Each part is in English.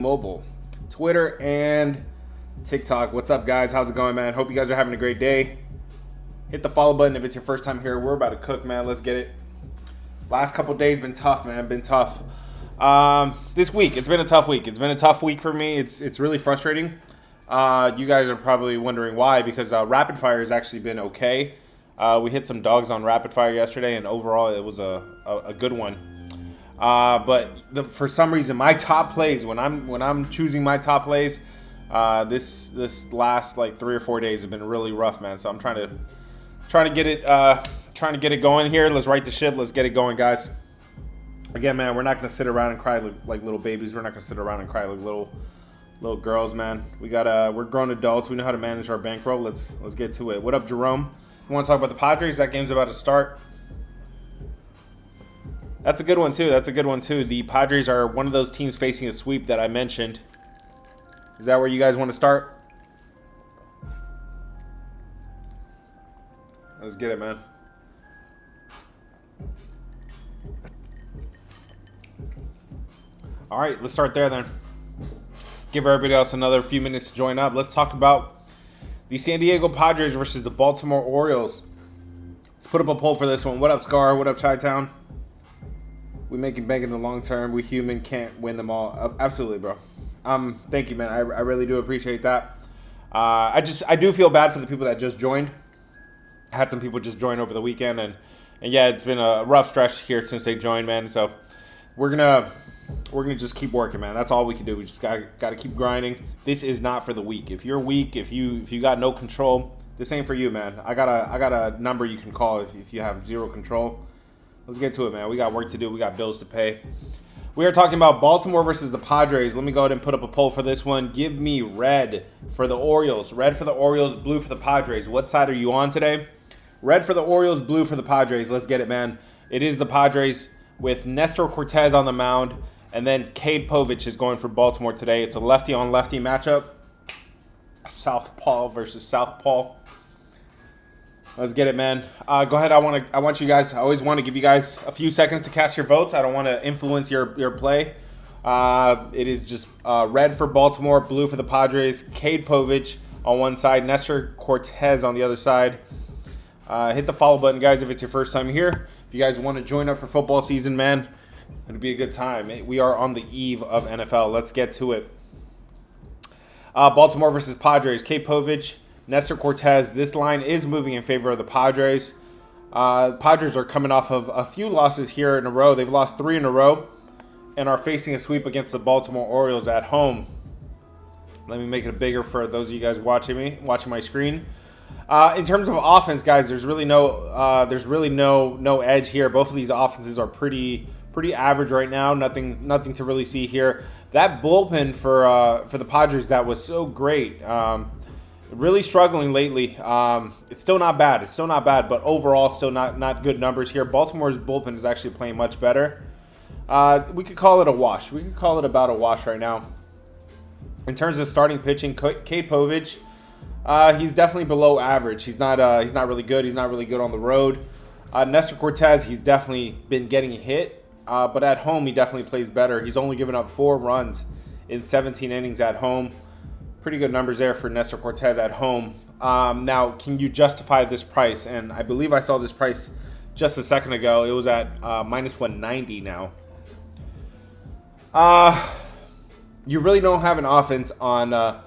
Mobile, Twitter, and TikTok. What's up, guys? How's it going, man? Hope you guys are having a great day. Hit the follow button if it's your first time here. We're about to cook, man. Let's get it. Last couple days been tough, man. Been tough. This week, it's been a tough week. It's been a tough week for me. It's really frustrating. You guys are probably wondering why, because Rapid Fire has actually been okay. We hit some dogs on Rapid Fire yesterday, and overall it was a good one. But for some reason, my top plays, when I'm choosing my top plays, this last like 3 or 4 days have been really rough, man. So I'm trying to get it going here. Let's right the ship. Let's get it going, guys. Again, man, we're not gonna sit around and cry like little babies. We're not gonna sit around and cry like little girls, man. We're grown adults. We know how to manage our bankroll. Let's get to it. What up, Jerome? You want to talk about the Padres? That game's about to start. That's a good one, too. The Padres are one of those teams facing a sweep that I mentioned. Is that where you guys want to start? Let's get it, man. All right, let's start there then. Give everybody else another few minutes to join up. Let's talk about the San Diego Padres versus the Baltimore Orioles. Let's put up a poll for this one. What up, Scar? What up, Chi-Town? We making bank in the long term. We human can't win them all. Absolutely, bro. Thank you, man. I really do appreciate that. I do feel bad for the people that just joined. I had some people just join over the weekend, and yeah, it's been a rough stretch here since they joined, man. So we're gonna just keep working, man. That's all we can do. We just gotta keep grinding. This is not for the weak. If you're weak, if you got no control, this ain't for you, man. I got a number you can call if you have zero control. Let's get to it, man. We got work to do. We got bills to pay. We are talking about Baltimore versus the Padres. Let me go ahead and put up a poll for this one. Give me red for the Orioles. Red for the Orioles, blue for the Padres. What side are you on today? Red for the Orioles, blue for the Padres. Let's get it, man. It is the Padres with Nestor Cortez on the mound. And then Cade Povich is going for Baltimore today. It's a lefty-on-lefty matchup. Southpaw versus Southpaw. Let's get it, man. Go ahead. I want you guys. I always want to give you guys a few seconds to cast your votes. I don't want to influence your play. It is just red for Baltimore, blue for the Padres. Cade Povich on one side, Nestor Cortez on the other side. Hit the follow button, guys, if it's your first time here. If you guys want to join up for football season, man, it'll be a good time. We are on the eve of NFL. Let's get to it. Baltimore versus Padres. Cade Povich, Nestor Cortez. This line is moving in favor of the Padres. Padres are coming off of a few losses here in a row. They've lost 3 in a row and are facing a sweep against the Baltimore Orioles at home. Let me make it bigger for those of you guys watching my screen. In terms of offense, guys, there's really no edge here. Both of these offenses are pretty average right now. Nothing to really see here. That bullpen for the Padres that was so great. Really struggling lately. It's still not bad. But overall, still not good numbers here. Baltimore's bullpen is actually playing much better. We could call it a wash. We could call it about a wash right now. In terms of starting pitching, Cade Povich, he's definitely below average. He's not really good. He's not really good on the road. Nestor Cortez, he's definitely been getting hit, but at home he definitely plays better. He's only given up 4 runs in 17 innings at home. Pretty good numbers there for Nestor Cortez at home. Now, can you justify this price? And I believe I saw this price just a second ago. It was at minus 190 now. You really don't have an offense on.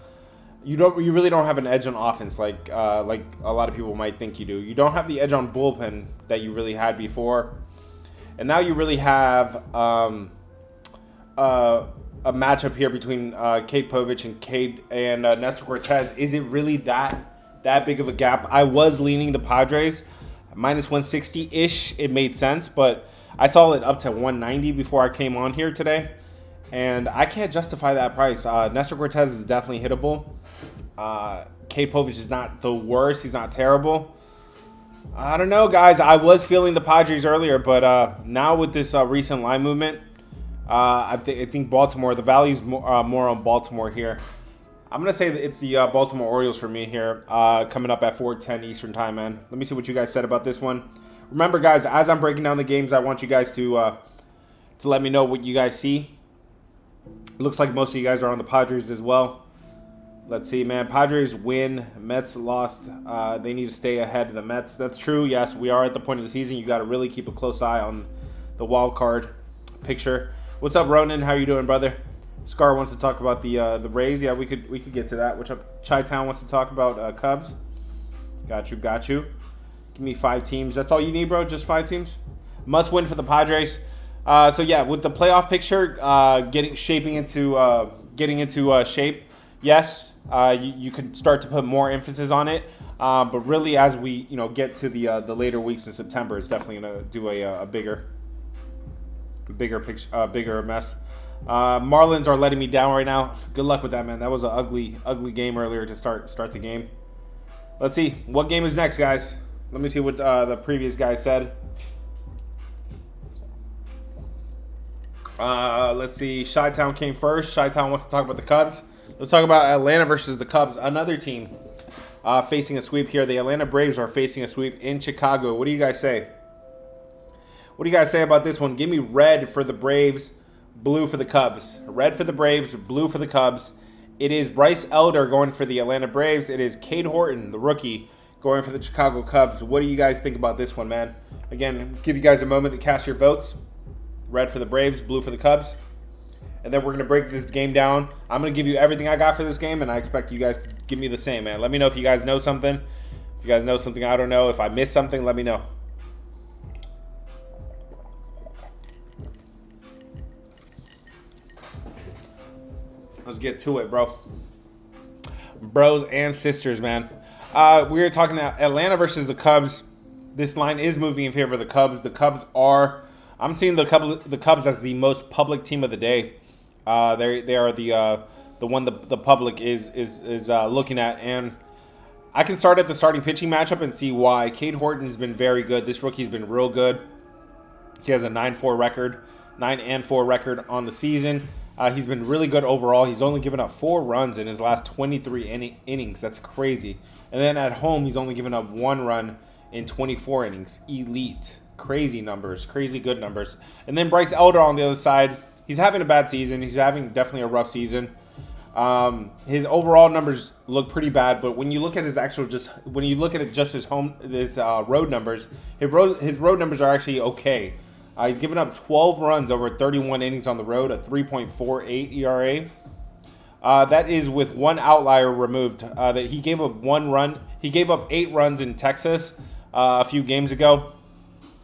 You really don't have an edge on offense like a lot of people might think you do. You don't have the edge on bullpen that you really had before, and now you really have a matchup here between Cade Povich and Nestor Cortez. Is it really that big of a gap? I was leaning the Padres minus 160-ish. It made sense, but I saw it up to 190 before I came on here today, and I can't justify that price. Nestor Cortez is definitely hittable. Cade Povich is not the worst. He's not terrible. I don't know, guys. I was feeling the Padres earlier, but now with this recent line movement, I think Baltimore, the value's more on Baltimore here. I'm going to say that it's the Baltimore Orioles for me here, coming up at 4:10 Eastern time, man. Let me see what you guys said about this one. Remember, guys, as I'm breaking down the games, I want you guys to let me know what you guys see. Looks like most of you guys are on the Padres as well. Let's see, man. Padres win. Mets lost. They need to stay ahead of the Mets. That's true. Yes, we are at the point of the season. You got to really keep a close eye on the wild card picture. What's up, Ronan? How you doing, brother? Scar wants to talk about the Rays. Yeah, we could get to that. What's up? Chi-Town wants to talk about Cubs. Got you. Give me 5 teams. That's all you need, bro? Just 5 teams? Must win for the Padres. So yeah, with the playoff picture getting into shape, yes, you could start to put more emphasis on it. But really, as we get to the later weeks in September, it's definitely gonna do a bigger picture, bigger mess. Marlins are letting me down right now. Good luck with that, man. That was an ugly game earlier to start the game. Let's see what game is next, guys. Let me see what the previous guy said. Let's see. Chi-Town came first. Chi-Town wants to talk about the Cubs. Let's talk about Atlanta versus the Cubs. Another team facing a sweep here. The Atlanta Braves are facing a sweep in Chicago. What do you guys say? What do you guys say about this one? Give me red for the Braves, blue for the Cubs. Red for the Braves, blue for the Cubs. It is Bryce Elder going for the Atlanta Braves. It is Cade Horton, the rookie, going for the Chicago Cubs. What do you guys think about this one, man? Again, give you guys a moment to cast your votes. Red for the Braves, blue for the Cubs. And then we're going to break this game down. I'm going to give you everything I got for this game, and I expect you guys to give me the same, man. Let me know if you guys know something. If you guys know something I don't know. If I missed something, let me know. Let's get to it, bro. Bros and sisters, man. We are talking about Atlanta versus the Cubs. This line is moving in favor of the Cubs. The Cubs are... I'm seeing the Cubs as the most public team of the day. They are the one the public is looking at, and I can start at the starting pitching matchup and see why. Cade Horton has been very good. This rookie's been real good. He has a 9-4 record on the season. He's been really good overall. He's only given up 4 runs in his last 23 innings. That's crazy. And then at home, he's only given up 1 run in 24 innings. Elite. Crazy numbers. Crazy good numbers. And then Bryce Elder on the other side. He's having a bad season. He's having definitely a rough season. His overall numbers look pretty bad, but when you look at his his road numbers, his road numbers are actually okay. He's given up 12 runs over 31 innings on the road, a 3.48 ERA. That is with one outlier removed. That he gave up 1 run. He gave up 8 runs in Texas a few games ago.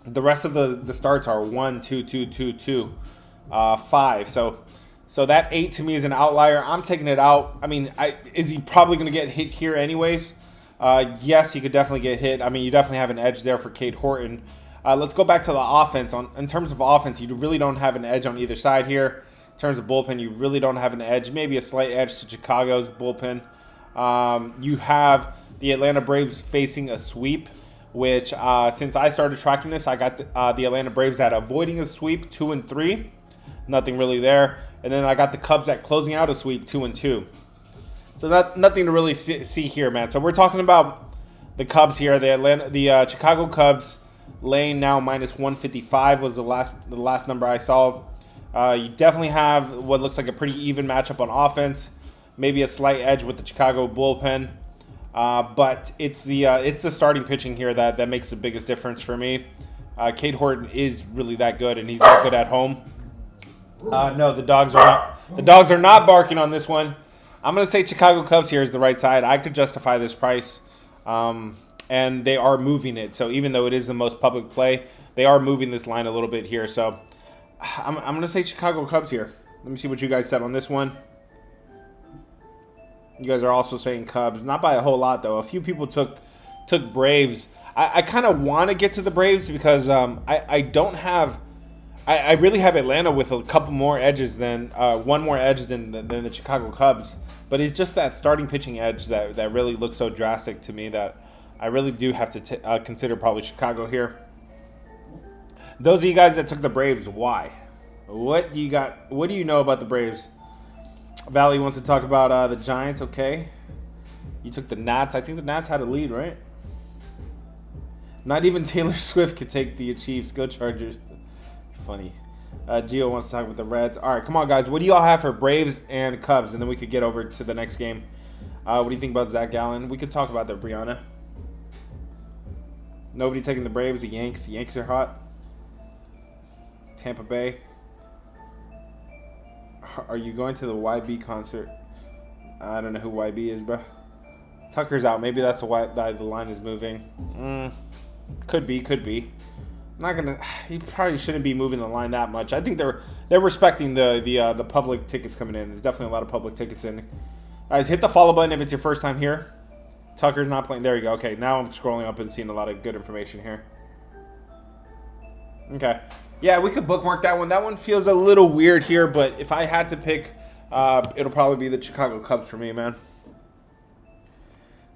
The rest of the starts are 1, 2, 2, 2, 2, 5. So that 8 to me is an outlier. I'm taking it out. I mean, is he probably going to get hit here anyways? Yes, he could definitely get hit. I mean, you definitely have an edge there for Cade Horton. Let's go back to the offense. In terms of offense, you really don't have an edge on either side here. In terms of bullpen, you really don't have an edge. Maybe a slight edge to Chicago's bullpen. You have the Atlanta Braves facing a sweep, which since I started tracking this, I got the Atlanta Braves at avoiding a sweep, 2-3. Nothing really there. And then I got the Cubs at closing out a sweep, 2-2. So nothing to really see here, man. So we're talking about the Cubs here. The Chicago Cubs laying now -155 was the last number I saw. You definitely have what looks like a pretty even matchup on offense. Maybe a slight edge with the Chicago bullpen. But it's the starting pitching here that makes the biggest difference for me. Cade Horton is really that good, and he's that good at home. No, the dogs are not barking on this one. I'm going to say Chicago Cubs here is the right side. I could justify this price, and they are moving it. So even though it is the most public play, they are moving this line a little bit here. So I'm going to say Chicago Cubs here. Let me see what you guys said on this one. You guys are also saying Cubs. Not by a whole lot, though. A few people took Braves. I kind of want to get to the Braves because I don't have... I really have Atlanta with a couple more edges than one more edge than the Chicago Cubs, but it's just that starting pitching edge that really looks so drastic to me that I really do have to consider probably Chicago here. Those of you guys that took the Braves, why? What do you got? What do you know about the Braves? Valley wants to talk about the Giants. Okay, you took the Nats. I think the Nats had a lead, right? Not even Taylor Swift could take the Chiefs. Go Chargers. Funny. Gio wants to talk about the Reds. All right, come on, guys. What do y'all have for Braves and Cubs? And then we could get over to the next game. What do you think about Zach Gallen? We could talk about that, Brianna. Nobody taking the Braves. The Yanks. The Yanks are hot. Tampa Bay. Are you going to the YB concert? I don't know who YB is, bro. Tucker's out. Maybe that's why the line is moving. Could be. I'm not gonna. He probably shouldn't be moving the line that much. I think they're respecting the public tickets coming in. There's definitely a lot of public tickets in. Guys, hit the follow button if it's your first time here. Tucker's not playing. There you go. Okay, now I'm scrolling up and seeing a lot of good information here. Okay. Yeah, we could bookmark that one. That one feels a little weird here, but if I had to pick, it'll probably be the Chicago Cubs for me, man.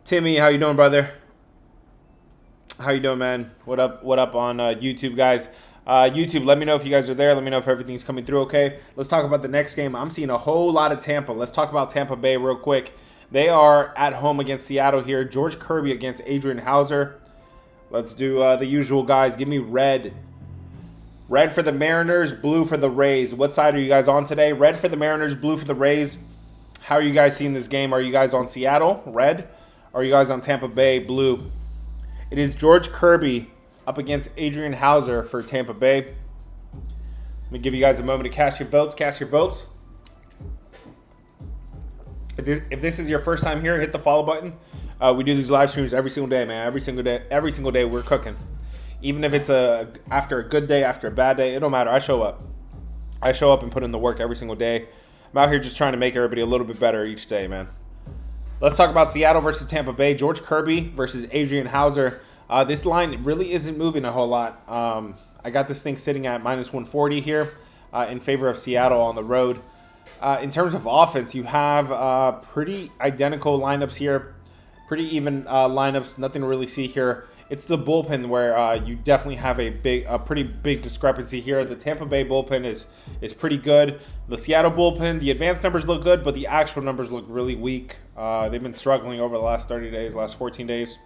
Timmy, how you doing, brother? How you doing, man? What up on YouTube, guys? YouTube, let me know if you guys are there. Let me know if everything's coming through okay. Let's talk about the next game. I'm seeing a whole lot of Tampa. Let's talk about Tampa Bay real quick. They are at home against Seattle here. George Kirby against Adrian Hauser. Let's do the usual, guys. Give me red. Red for the Mariners, blue for the Rays. What side are you guys on today? Red for the Mariners, blue for the Rays. How are you guys seeing this game? Are you guys on Seattle, red? Or are you guys on Tampa Bay, blue? It is George Kirby up against Adrian Hauser for Tampa Bay. Let me give you guys a moment to cast your votes. Cast your votes. If this is your first time here, hit the follow button. We do these live streams every single day, man. Every single day we're cooking. Even if it's after a good day, after a bad day, it don't matter. I show up. I show up and put in the work every single day. I'm out here just trying to make everybody a little bit better each day, man. Let's talk about Seattle versus Tampa Bay. George Kirby versus Adrian Hauser. This line really isn't moving a whole lot. I got this thing sitting at -140 here in favor of Seattle on the road. In terms of offense, you have pretty identical lineups here. Pretty even lineups. Nothing to really see here. It's the bullpen where you definitely have a pretty big discrepancy here. The Tampa Bay bullpen is pretty good. The Seattle bullpen, the advanced numbers look good, but the actual numbers look really weak. They've been struggling over the last 30 days, last 14 days.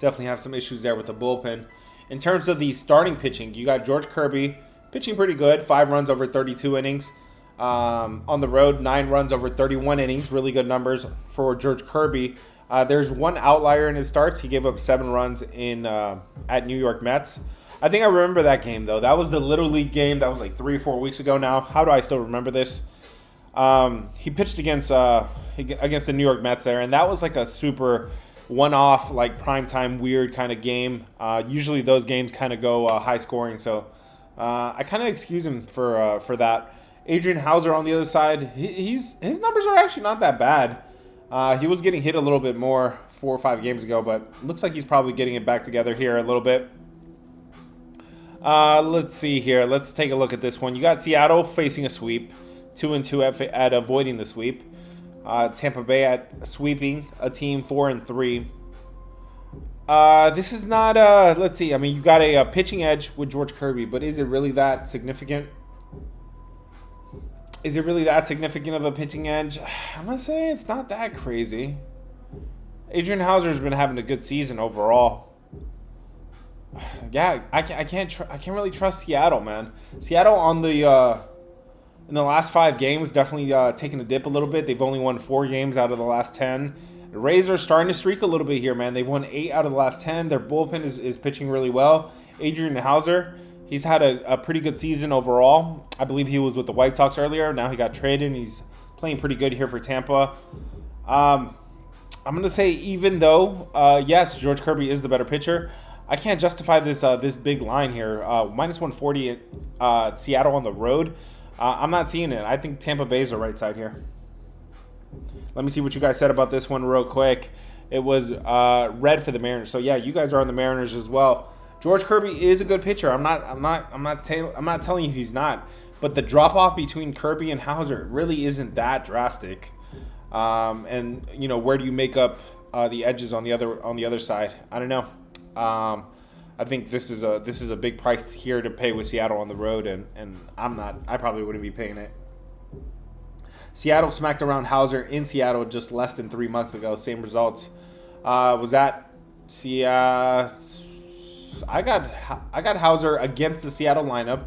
Definitely have some issues there with the bullpen. In terms of the starting pitching, you got George Kirby pitching pretty good. 5 runs over 32 innings. On the road, 9 runs over 31 innings. Really good numbers for George Kirby. There's one outlier in his starts. He gave up 7 runs at New York Mets. I think I remember that game, though. That was the Little League game. That was like 3 or 4 weeks ago now. How do I still remember this? He pitched against the New York Mets there, and that was like a super one-off, like primetime weird kind of game. Usually those games kind of go high scoring, so I kind of excuse him for that. Adrian Hauser on the other side, his numbers are actually not that bad. He was getting hit a little bit more 4 or 5 games ago, but looks like he's probably getting it back together here a little bit. Let's see here. Let's take a look at this one. You got Seattle facing a sweep, 2-2 at avoiding the sweep. Tampa Bay at sweeping a team 4-3. This is not let's see. I mean, you got a pitching edge with George Kirby, but is it really that significant? Is it really that significant of a pitching edge? I'm gonna say it's not that crazy. Adrian Hauser's been having a good season overall. Yeah, I can't really trust Seattle, man. Seattle on the in the last 5 games definitely taking a dip a little bit. They've only won 4 games out of the last 10. The Rays are starting to streak a little bit here, man. They've won 8 out of the last 10. Their bullpen is pitching really well. Adrian Hauser, he's had a pretty good season overall. I believe he was with the White Sox earlier. Now he got traded, and he's playing pretty good here for Tampa. I'm going to say even though, yes, George Kirby is the better pitcher, I can't justify this big line here. -140 at Seattle on the road. I'm not seeing it. I think Tampa Bay is the right side here. Let me see what you guys said about this one real quick. It was red for the Mariners. So yeah, you guys are on the Mariners as well. George Kirby is a good pitcher. I'm not telling you he's not. But the drop off between Kirby and Hauser really isn't that drastic. And you know, where do you make up the edges on the other side? I don't know. I think this is a big price here to pay with Seattle on the road, and I probably wouldn't be paying it. Seattle smacked around Hauser in Seattle just less than 3 months ago. Same results. Was that I got Hauser against the Seattle lineup.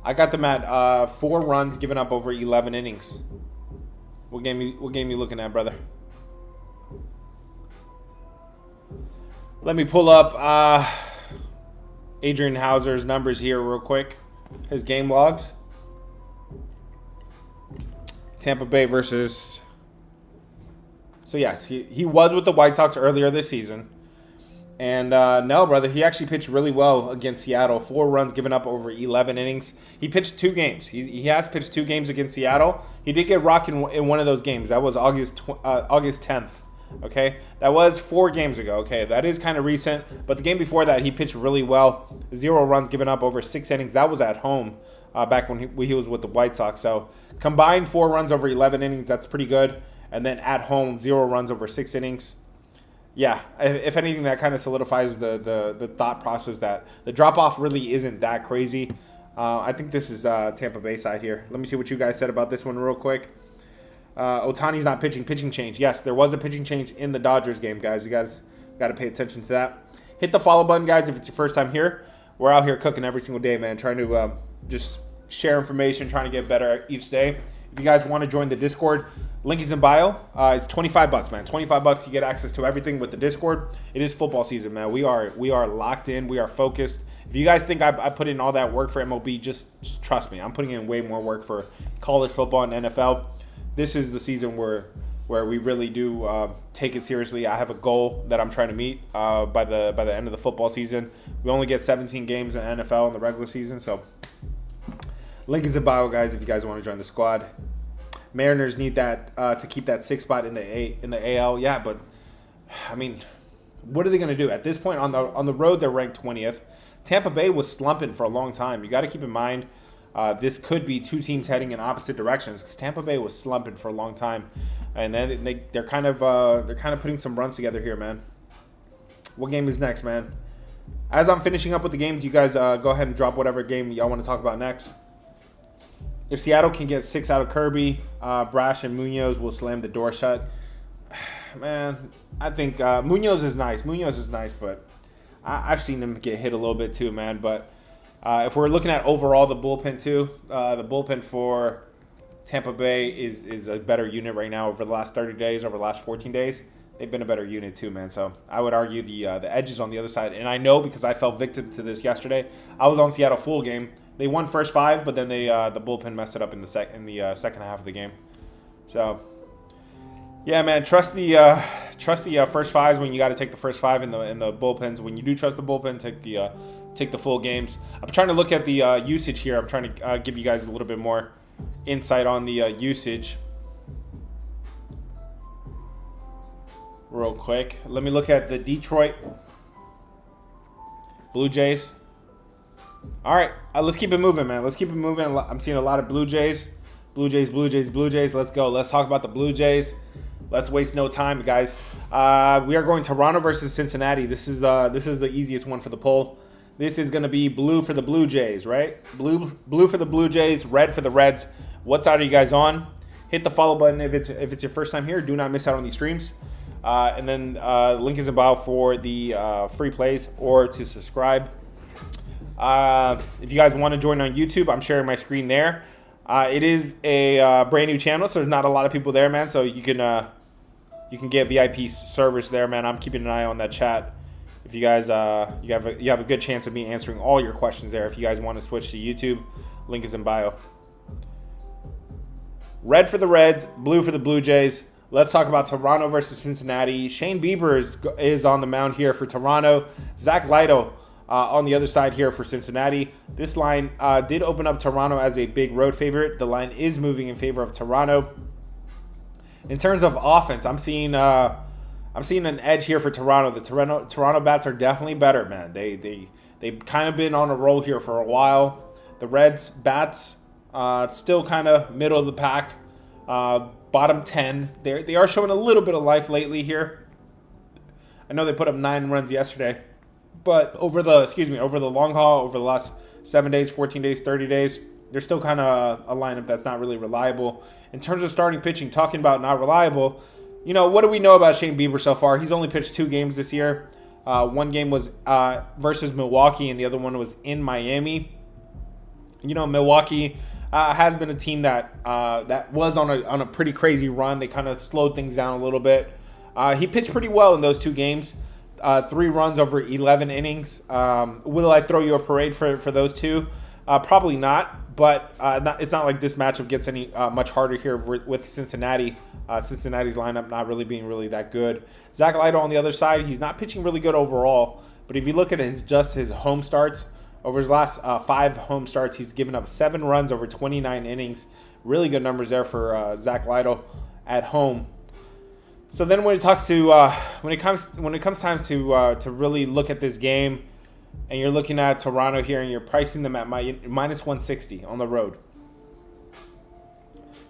I got them at 4 runs given up over 11 innings. What game you looking at, brother? Let me pull up Adrian Hauser's numbers here real quick. His game logs. Tampa Bay versus... So, yes, he was with the White Sox earlier this season. And, no, brother, he actually pitched really well against Seattle. 4 runs given up over 11 innings. He pitched 2 games. He has pitched 2 games against Seattle. He did get rocked in one of those games. That was August 10th. Okay? That was 4 games ago. Okay? That is kind of recent. But the game before that, he pitched really well. 0 runs given up over 6 innings. That was at home back when he was with the White Sox. So, combined 4 runs over 11 innings. That's pretty good. And then at home, 0 runs over 6 innings. Yeah, if anything, that kind of solidifies the thought process that the drop-off really isn't that crazy. I think this is Tampa Bay side here. Let me see what you guys said about this one real quick. Ohtani's not pitching. Pitching change. Yes, there was a pitching change in the Dodgers game, guys. You guys got to pay attention to that. Hit the follow button, guys, if it's your first time here. We're out here cooking every single day, man, trying to just share information, trying to get better each day. If you guys want to join the Discord, link is in bio. It's $25, man. $25. You get access to everything with the Discord. It is football season, man. We are locked in. We are focused. If you guys think I put in all that work for MLB, just trust me. I'm putting in way more work for college football and NFL. This is the season where we really do take it seriously. I have a goal that I'm trying to meet by the end of the football season. We only get 17 games in NFL in the regular season, so link is in bio, guys, if you guys want to join the squad. Mariners need that to keep that 6th spot in the AL. Yeah, but I mean, what are they going to do at this point? On the road, they're ranked 20th. Tampa Bay was slumping for a long time. You got to keep in mind this could be 2 teams heading in opposite directions because Tampa Bay was slumping for a long time, and then they're kind of putting some runs together here, man. What game is next, man? As I'm finishing up with the games, you guys go ahead and drop whatever game y'all want to talk about next. If Seattle can get 6 out of Kirby, Brash and Munoz will slam the door shut. Man, I think Munoz is nice. But I've seen him get hit a little bit too, man. But if we're looking at overall the bullpen too, the bullpen for Tampa Bay is a better unit right now over the last 30 days, over the last 14 days. They've been a better unit too, man. So I would argue the edge is on the other side. And I know because I fell victim to this yesterday. I was on Seattle full game. They won first 5, but then the bullpen messed it up in the second half of the game. So, yeah, man, trust the first 5s when you got to take the first 5 in the bullpens. When you do trust the bullpen, take the full games. I'm trying to look at the usage here. I'm trying to give you guys a little bit more insight on the usage. Real quick, let me look at the Detroit Blue Jays. All right, let's keep it moving, man. Let's keep it moving. I'm seeing a lot of Blue Jays. Let's go. Let's talk about the Blue Jays. Let's waste no time, guys. We are going Toronto versus Cincinnati. This is the easiest one for the poll. This is going to be blue for the Blue Jays, right? Blue for the Blue Jays, red for the Reds. What side are you guys on? Hit the follow button if it's your first time here. Do not miss out on these streams. And then link is in bio for the free plays or to subscribe. If you guys want to join on YouTube, I'm sharing my screen there. It is a brand new channel, so there's not a lot of people there, man. So you can get VIP service there, man. I'm keeping an eye on that chat. If you guys you have a good chance of me answering all your questions there. If you guys want to switch to YouTube, link is in bio. Red for the Reds, blue for the Blue Jays. Let's talk about Toronto versus Cincinnati. Shane Bieber is on the mound here for Toronto. Zach Lido on the other side here for Cincinnati. This line did open up Toronto as a big road favorite. The line is moving in favor of Toronto. In terms of offense, I'm seeing an edge here for Toronto. The Toronto bats are definitely better, man. They've kind of been on a roll here for a while. The Reds bats still kind of middle of the pack. Bottom 10. They are showing a little bit of life lately here. I know they put up 9 runs yesterday, but over the long haul, over the last 7 days, 14 days, 30 days, they're still kind of a lineup that's not really reliable. In terms of starting pitching, talking about not reliable, what do we know about Shane Bieber so far? He's only pitched 2 games this year. One game was versus Milwaukee, and the other one was in Miami. Milwaukee has been a team that that was on a pretty crazy run. They kind of slowed things down a little bit. He pitched pretty well in those 2 games. 3 runs over 11 innings. Will I throw you a parade for those 2? Probably not, but it's not like this matchup gets any much harder here with Cincinnati. Cincinnati's lineup not really being that good. Zach Lytle on the other side, he's not pitching really good overall, but if you look at his home starts, over his last 5 home starts, he's given up 7 runs over 29 innings. Really good numbers there for Zach Lytle at home. So then when it comes time to really look at this game, and you're looking at Toronto here, and you're pricing them at minus 160 on the road.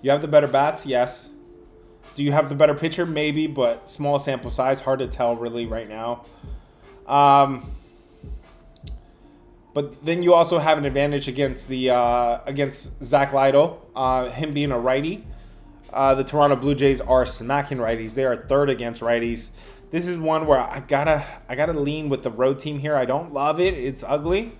You have the better bats, yes. Do you have the better pitcher? Maybe, but small sample size, hard to tell really right now. But then you also have an advantage against Zach Lytle, him being a righty. The Toronto Blue Jays are smacking righties. They are 3rd against righties. This is one where I gotta lean with the road team here. I don't love it; it's ugly,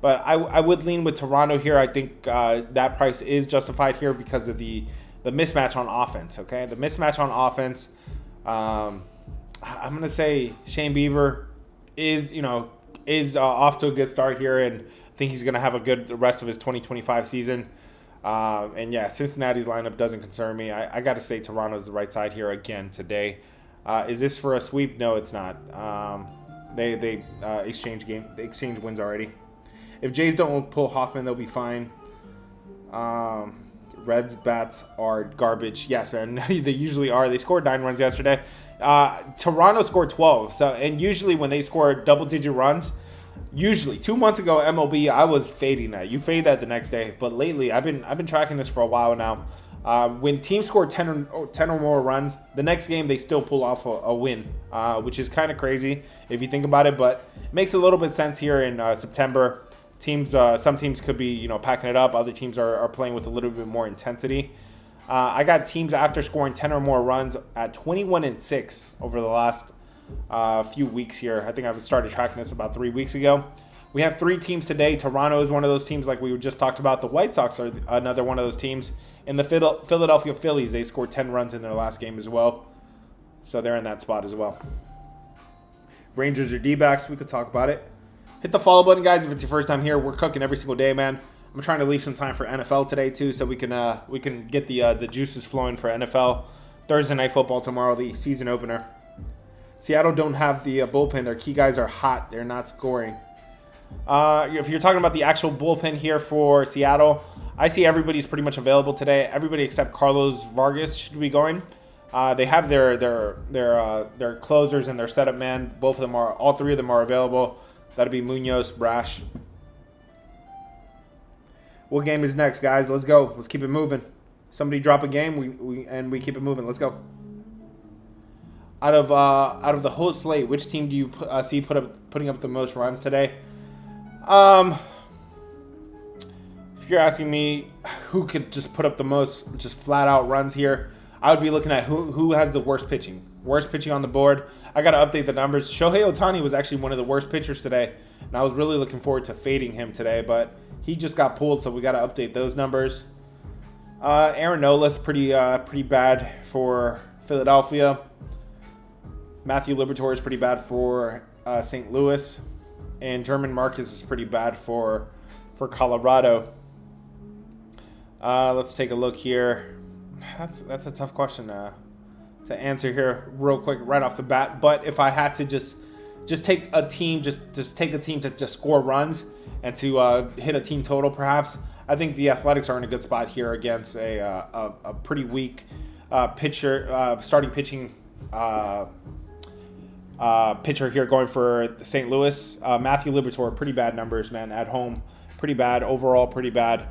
but I would lean with Toronto here. I think that price is justified here because of the mismatch on offense. Okay, the mismatch on offense. I'm gonna say Shane Bieber is off to a good start here, and I think he's gonna have a good rest of his 2025 season. And yeah, Cincinnati's lineup doesn't concern me. I got to say Toronto's the right side here again today. Is this for a sweep? No, it's not. They exchange wins already. If Jays don't pull Hoffman, they'll be fine. Reds bats are garbage. Yes, man, they usually are. They scored 9 runs yesterday. Toronto scored 12. So, and usually when they score double-digit runs, usually 2 months ago, MLB, I was fading that. You fade that the next day. But lately, I've been tracking this for a while now. When teams score 10 or more runs, the next game they still pull off a win, which is kind of crazy if you think about it. But it makes a little bit sense here in September. Some teams could be packing it up. Other teams are playing with a little bit more intensity. I got teams after scoring 10 or more runs at 21-6 over the last few weeks here. I think I started tracking this about 3 weeks ago. We have 3 teams today. Toronto is one of those teams like we just talked about. The White Sox are another one of those teams. And the Philadelphia Phillies, they scored 10 runs in their last game as well. So they're in that spot as well. Rangers or D-backs, we could talk about it. Hit the follow button, guys, if it's your first time here. We're cooking every single day, man. I'm trying to leave some time for NFL today, too, so we can get the juices flowing for NFL. Thursday Night Football tomorrow, the season opener. Seattle don't have the bullpen. Their key guys are hot. They're not scoring. If you're talking about the actual bullpen here for Seattle, I see everybody's pretty much available today. Everybody except Carlos Vargas should be going. They have their closers and their setup man. All 3 of them are available. That'll be Munoz, Brash. What game is next, guys? Let's go. Let's keep it moving. Somebody drop a game, we keep it moving. Let's go. Out of the whole slate, which team do you see putting up the most runs today? If you're asking me who could just put up the most just flat out runs here, I would be looking at who has the worst pitching. Worst pitching on the board. I got to update the numbers. Shohei Ohtani was actually one of the worst pitchers today, and I was really looking forward to fading him today, but he just got pulled, so we got to update those numbers. Aaron Nola's pretty bad for Philadelphia. Matthew Liberatore is pretty bad for St. Louis, and German Marcus is pretty bad for Colorado. Let's take a look here. That's a tough question to answer here real quick right off the bat. But if I had to just take a team, just take a team to just score runs and to hit a team total, perhaps, I think the Athletics are in a good spot here against a pretty weak starting pitching pitcher here going for St. Louis. Matthew Liberatore, pretty bad numbers, man, at home. Pretty bad. Overall, pretty bad.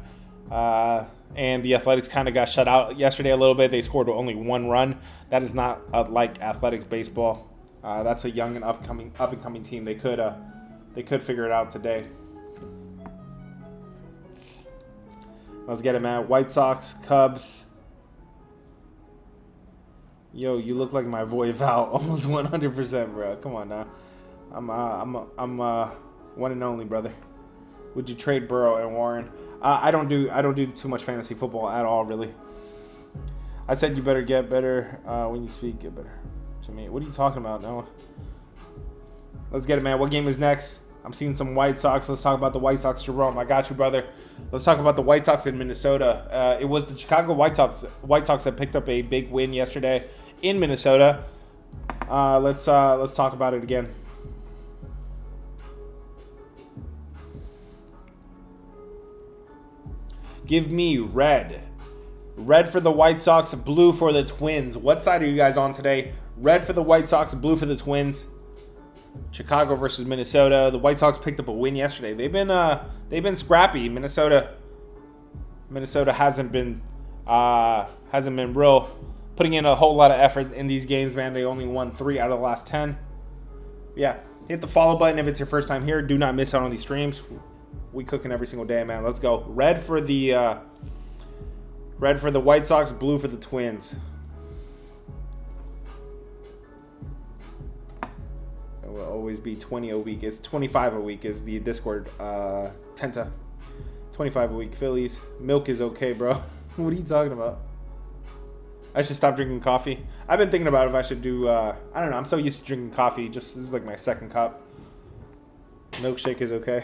And the Athletics kind of got shut out yesterday a little bit. They scored only 1 run. That is not like Athletics baseball. That's a young and up and coming team. They could figure it out today. Let's get it, man. White Sox, Cubs. Yo, you look like my boy Val, almost 100%, bro. Come on now. I'm one and only, brother. Would you trade Burrow and Warren? I don't do too much fantasy football at all, really. I said you better get better when you speak. Get better to me. What are you talking about, Noah? Let's get it, man. What game is next? I'm seeing some White Sox. Let's talk about the White Sox, Jerome. I got you, brother. Let's talk about the White Sox in Minnesota. It was the Chicago White Sox that picked up a big win yesterday in Minnesota. Let's talk about it again. Give me red. Red for the White Sox, blue for the Twins. What side are you guys on today? Red for the White Sox, blue for the Twins. Chicago versus Minnesota. The White Sox picked up a win yesterday. They've been scrappy. Minnesota hasn't been real putting in a whole lot of effort in these games, man. They only won 3 out of the last 10. Yeah, hit the follow button if it's your first time here. Do not miss out on these streams. We cooking every single day, man. Let's go. Red for the White Sox, blue for the Twins. It will always be 20 a week. It's 25 a week is the Discord Tenta. 25 a week. Phillies. Milk is okay, bro. What are you talking about? I should stop drinking coffee. I've been thinking about if I should do, I don't know. I'm so used to drinking coffee. This is like my second cup. Milkshake is okay.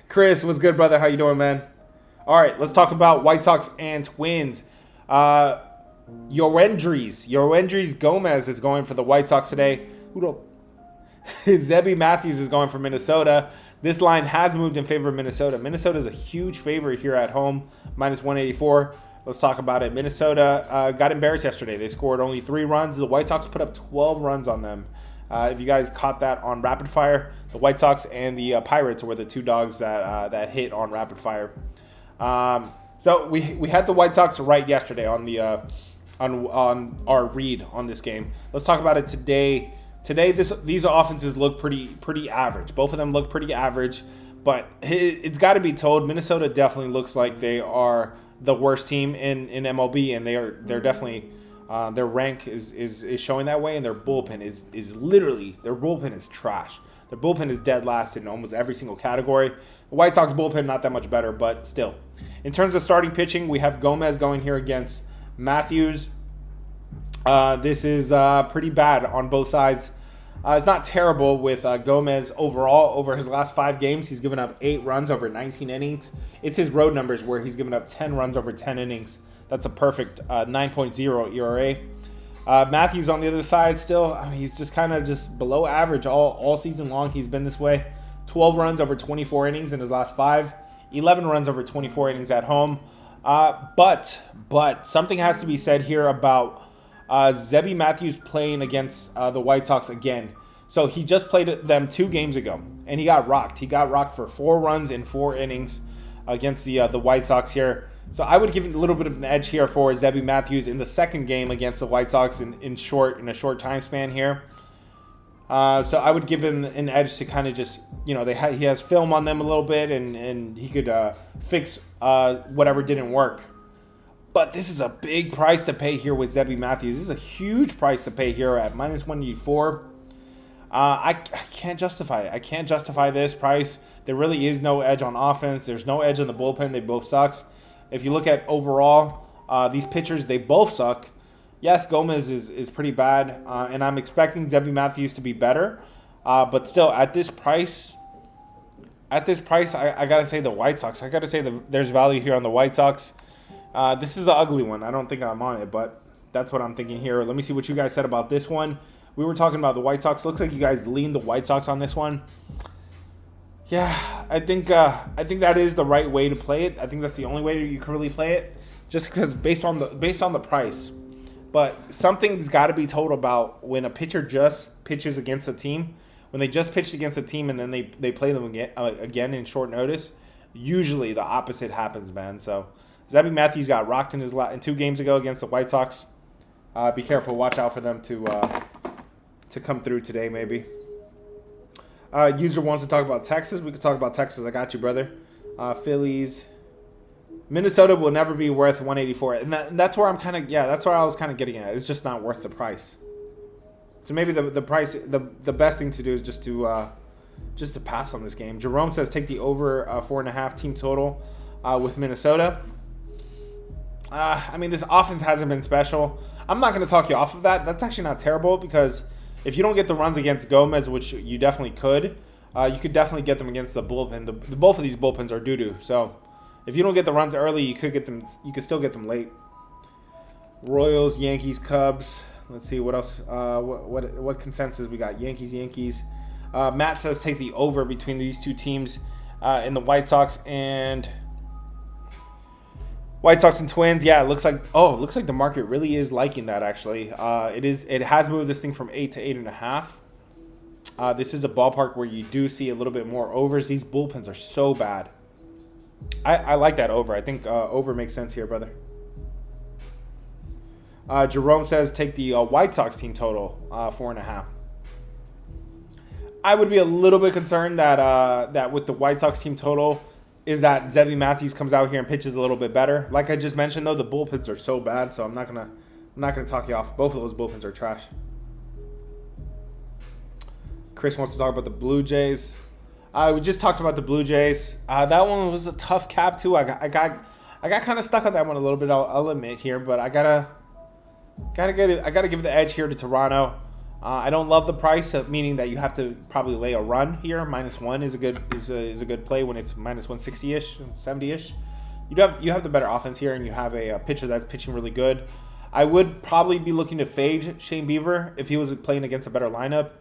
Chris, what's good, brother? How you doing, man? All right, let's talk about White Sox and Twins. Yoendris Gomez is going for the White Sox today. Zebby Matthews is going for Minnesota. This line has moved in favor of Minnesota. Minnesota is a huge favorite here at home, -184. Let's talk about it. Minnesota got embarrassed yesterday. They scored only 3 runs. The White Sox put up 12 runs on them. If you guys caught that on Rapid Fire, the White Sox and the Pirates were the 2 dogs that hit on Rapid Fire. So we had the White Sox right yesterday on the on our read on this game. Let's talk about it today. Today, these offenses look pretty average. Both of them look pretty average, but it's got to be told, Minnesota definitely looks like they are the worst team in MLB, and they're definitely their rank is showing that way, and their bullpen is literally, their bullpen is trash. Their bullpen is dead last in almost every single category. The White Sox bullpen not that much better, but still. In terms of starting pitching, we have Gomez going here against Matthews. This is pretty bad on both sides. It's not terrible with Gomez overall. Over his last 5 games, he's given up 8 runs over 19 innings. It's his road numbers where he's given up 10 runs over 10 innings. That's a perfect 9.0 ERA. Matthews on the other side still, he's just kind of just below average all season long. He's been this way. 12 runs over 24 innings in his last 5. 11 runs over 24 innings at home. But something has to be said here about Zebby Matthews playing against the White Sox again. So he just played them 2 games ago, and he got rocked. He got rocked for 4 runs in 4 innings against the White Sox here. So I would give it a little bit of an edge here for Zebby Matthews in the second game against the White Sox in a short time span here. So I would give him an edge to kind of just, he has film on them a little bit, and he could fix whatever didn't work. But this is a big price to pay here with Zebby Matthews. This is a huge price to pay here at -184. I can't justify it. I can't justify this price. There really is no edge on offense. There's no edge on the bullpen. They both suck. If you look at overall, these pitchers, they both suck. Yes, Gomez is pretty bad, and I'm expecting Zebby Matthews to be better. But still, at this price, I got to say the White Sox. I got to say there's value here on the White Sox. This is an ugly one. I don't think I'm on it, but that's what I'm thinking here. Let me see what you guys said about this one. We were talking about the White Sox. Looks like you guys leaned the White Sox on this one. Yeah, I think that is the right way to play it. I think that's the only way you can really play it, just because based on the price. But something's got to be told about when a pitcher just pitches against a team. When they just pitched against a team and then they play them again in short notice, usually the opposite happens, man. So Zebby Matthews got rocked in 2 games ago against the White Sox. Be careful. Watch out for them to come through today, maybe. User wants to talk about Texas. We can talk about Texas. I got you, brother. Phillies. Minnesota will never be worth 184. And that's where that's where I was kind of getting at. It's just not worth the price. So maybe the price, the best thing to do is just to just to pass on this game. Jerome says take the over 4.5 team total with Minnesota. I mean, this offense hasn't been special. I'm not going to talk you off of that. That's actually not terrible because if you don't get the runs against Gomez, which you definitely could definitely get them against the bullpen. Both of these bullpens are doo-doo. So if you don't get the runs early, you could get them. You could still get them late. Royals, Yankees, Cubs. Let's see what else. What consensus we got? Yankees. Matt says take the over between these two teams in the White Sox and Twins. Yeah, it looks like the market really is liking that actually. It has moved this thing from 8 to 8.5. This is a ballpark where you do see a little bit more overs. These bullpens are so bad. I like that over. I think over makes sense here, brother. Jerome says take the White Sox team total 4.5. I would be a little bit concerned that with the White Sox team total is that Zevy Matthews comes out here and pitches a little bit better. Like I just mentioned though, the bullpens are so bad, so I'm not gonna talk you off. Both of those bullpens are trash. Chris wants to talk about the Blue Jays. We just talked about the Blue Jays. That one was a tough cap too. I got kind of stuck on that one a little bit. I'll admit here, but I gotta give the edge here to Toronto. I don't love the price, meaning that you have to probably lay a run here. -1 is a good play when it's -160-ish, 70-ish. You have the better offense here, and you have a pitcher that's pitching really good. I would probably be looking to fade Shane Bieber if he was playing against a better lineup.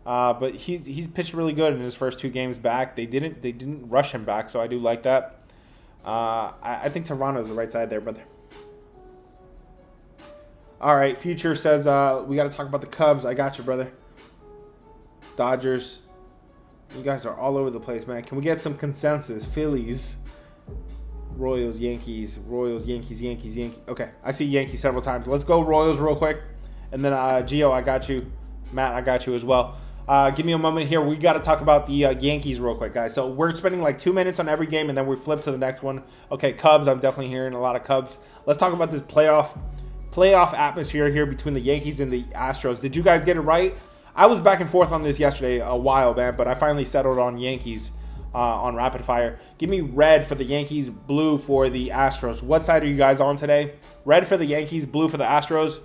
But he's pitched really good in his first 2 games back. They didn't rush him back, so I do like that. I think Toronto is the right side there, brother. All right, Future says we got to talk about the Cubs. I got you, brother. Dodgers. You guys are all over the place, man. Can we get some consensus? Phillies, Royals, Yankees, Yankees. Okay, I see Yankees several times. Let's go Royals real quick. And then Gio, I got you. Matt, I got you as well. Give me a moment here. We got to talk about the Yankees real quick, guys. So we're spending like 2 minutes on every game, and then we flip to the next one. Okay, Cubs. I'm definitely hearing a lot of Cubs. Let's talk about this playoff atmosphere here between the Yankees and the Astros. Did you guys get it right? I was back and forth on this yesterday a while, man, but I finally settled on Yankees on Rapid Fire. Give me red for the Yankees, blue for the Astros. What side are you guys on today? Red for the Yankees, blue for the Astros.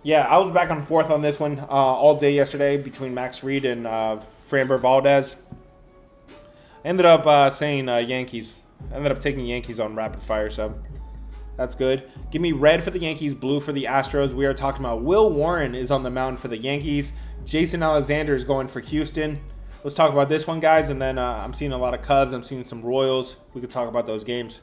Yeah, I was back and forth on this one all day yesterday between Max Fried and Framber Valdez. Ended up saying Yankees. Ended up taking Yankees on Rapid Fire, so that's good. Give me red for the Yankees, blue for the Astros. We are talking about Will Warren is on the mound for the Yankees. Jason Alexander is going for Houston. Let's talk about this one, guys, and then I'm seeing a lot of Cubs. I'm seeing some Royals. We could talk about those games.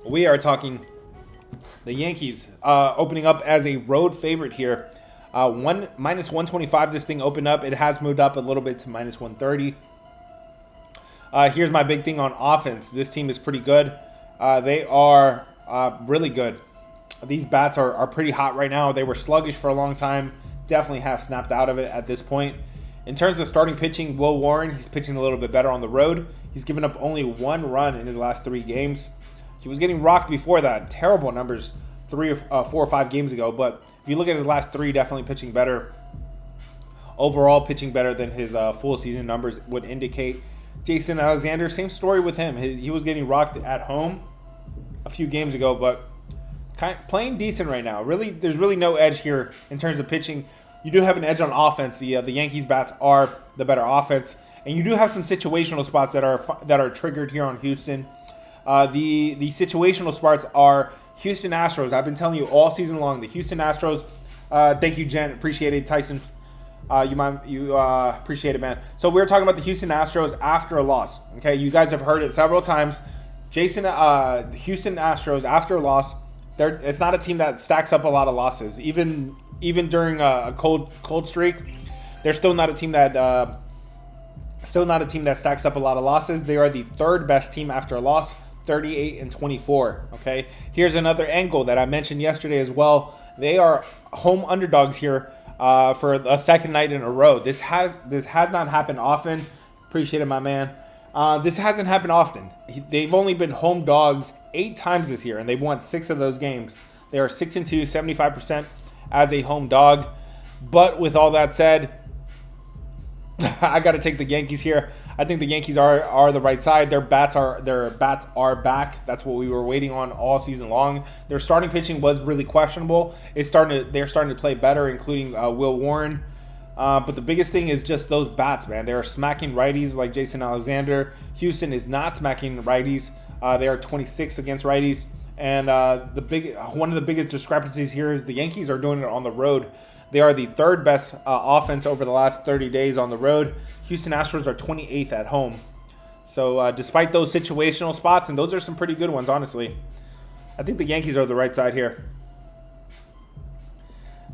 We are talking the Yankees opening up as a road favorite here. -125 this thing opened up. It has moved up a little bit to -130. Here's my big thing on offense. This team is pretty good. They are really good. These bats are pretty hot right now. They were sluggish for a long time. Definitely have snapped out of it at this point. In terms of starting pitching, Will Warren, he's pitching a little bit better on the road. He's given up only 1 run in his last 3 games. He was getting rocked before that. Terrible numbers 4 or 5 games ago. But if you look at his last 3, definitely pitching better. Overall, pitching better than his full season numbers would indicate. Jason Alexander, same story with him. He was getting rocked at home a few games ago, but playing decent right now. Really, there's really no edge here in terms of pitching. You do have an edge on offense. The Yankees bats are the better offense, and you do have some situational spots that are triggered here on Houston. The situational spots are Houston Astros. I've been telling you all season long. The Houston Astros. Thank you, Jen. Appreciate it, Tyson. You appreciate it, man. So we're talking about the Houston Astros after a loss. Okay, you guys have heard it several times. Houston Astros after a loss. It's not a team that stacks up a lot of losses. Even during a cold streak, they're still not a team that stacks up a lot of losses. They are the 3rd best team after a loss, 38-24. Okay, here's another angle that I mentioned yesterday as well. They are home underdogs here for a second night in a row. This has not happened often. Appreciate it, my man. This hasn't happened often. They've only been home dogs 8 times this year, and they've won 6 of those games. They are 6-2, 75% as a home dog. But with all that said, I got to take the Yankees here. I think the Yankees are the right side. Their bats are back. That's what we were waiting on all season long. Their starting pitching was really questionable. They're starting to play better, including Will Warren. But the biggest thing is just those bats, man. They are smacking righties like Jason Alexander. Houston is not smacking righties. They are 26 against righties. And one of the biggest discrepancies here is the Yankees are doing it on the road. They are the third best offense over the last 30 days on the road. Houston Astros are 28th at home. So despite those situational spots, and those are some pretty good ones, honestly, I think the Yankees are the right side here.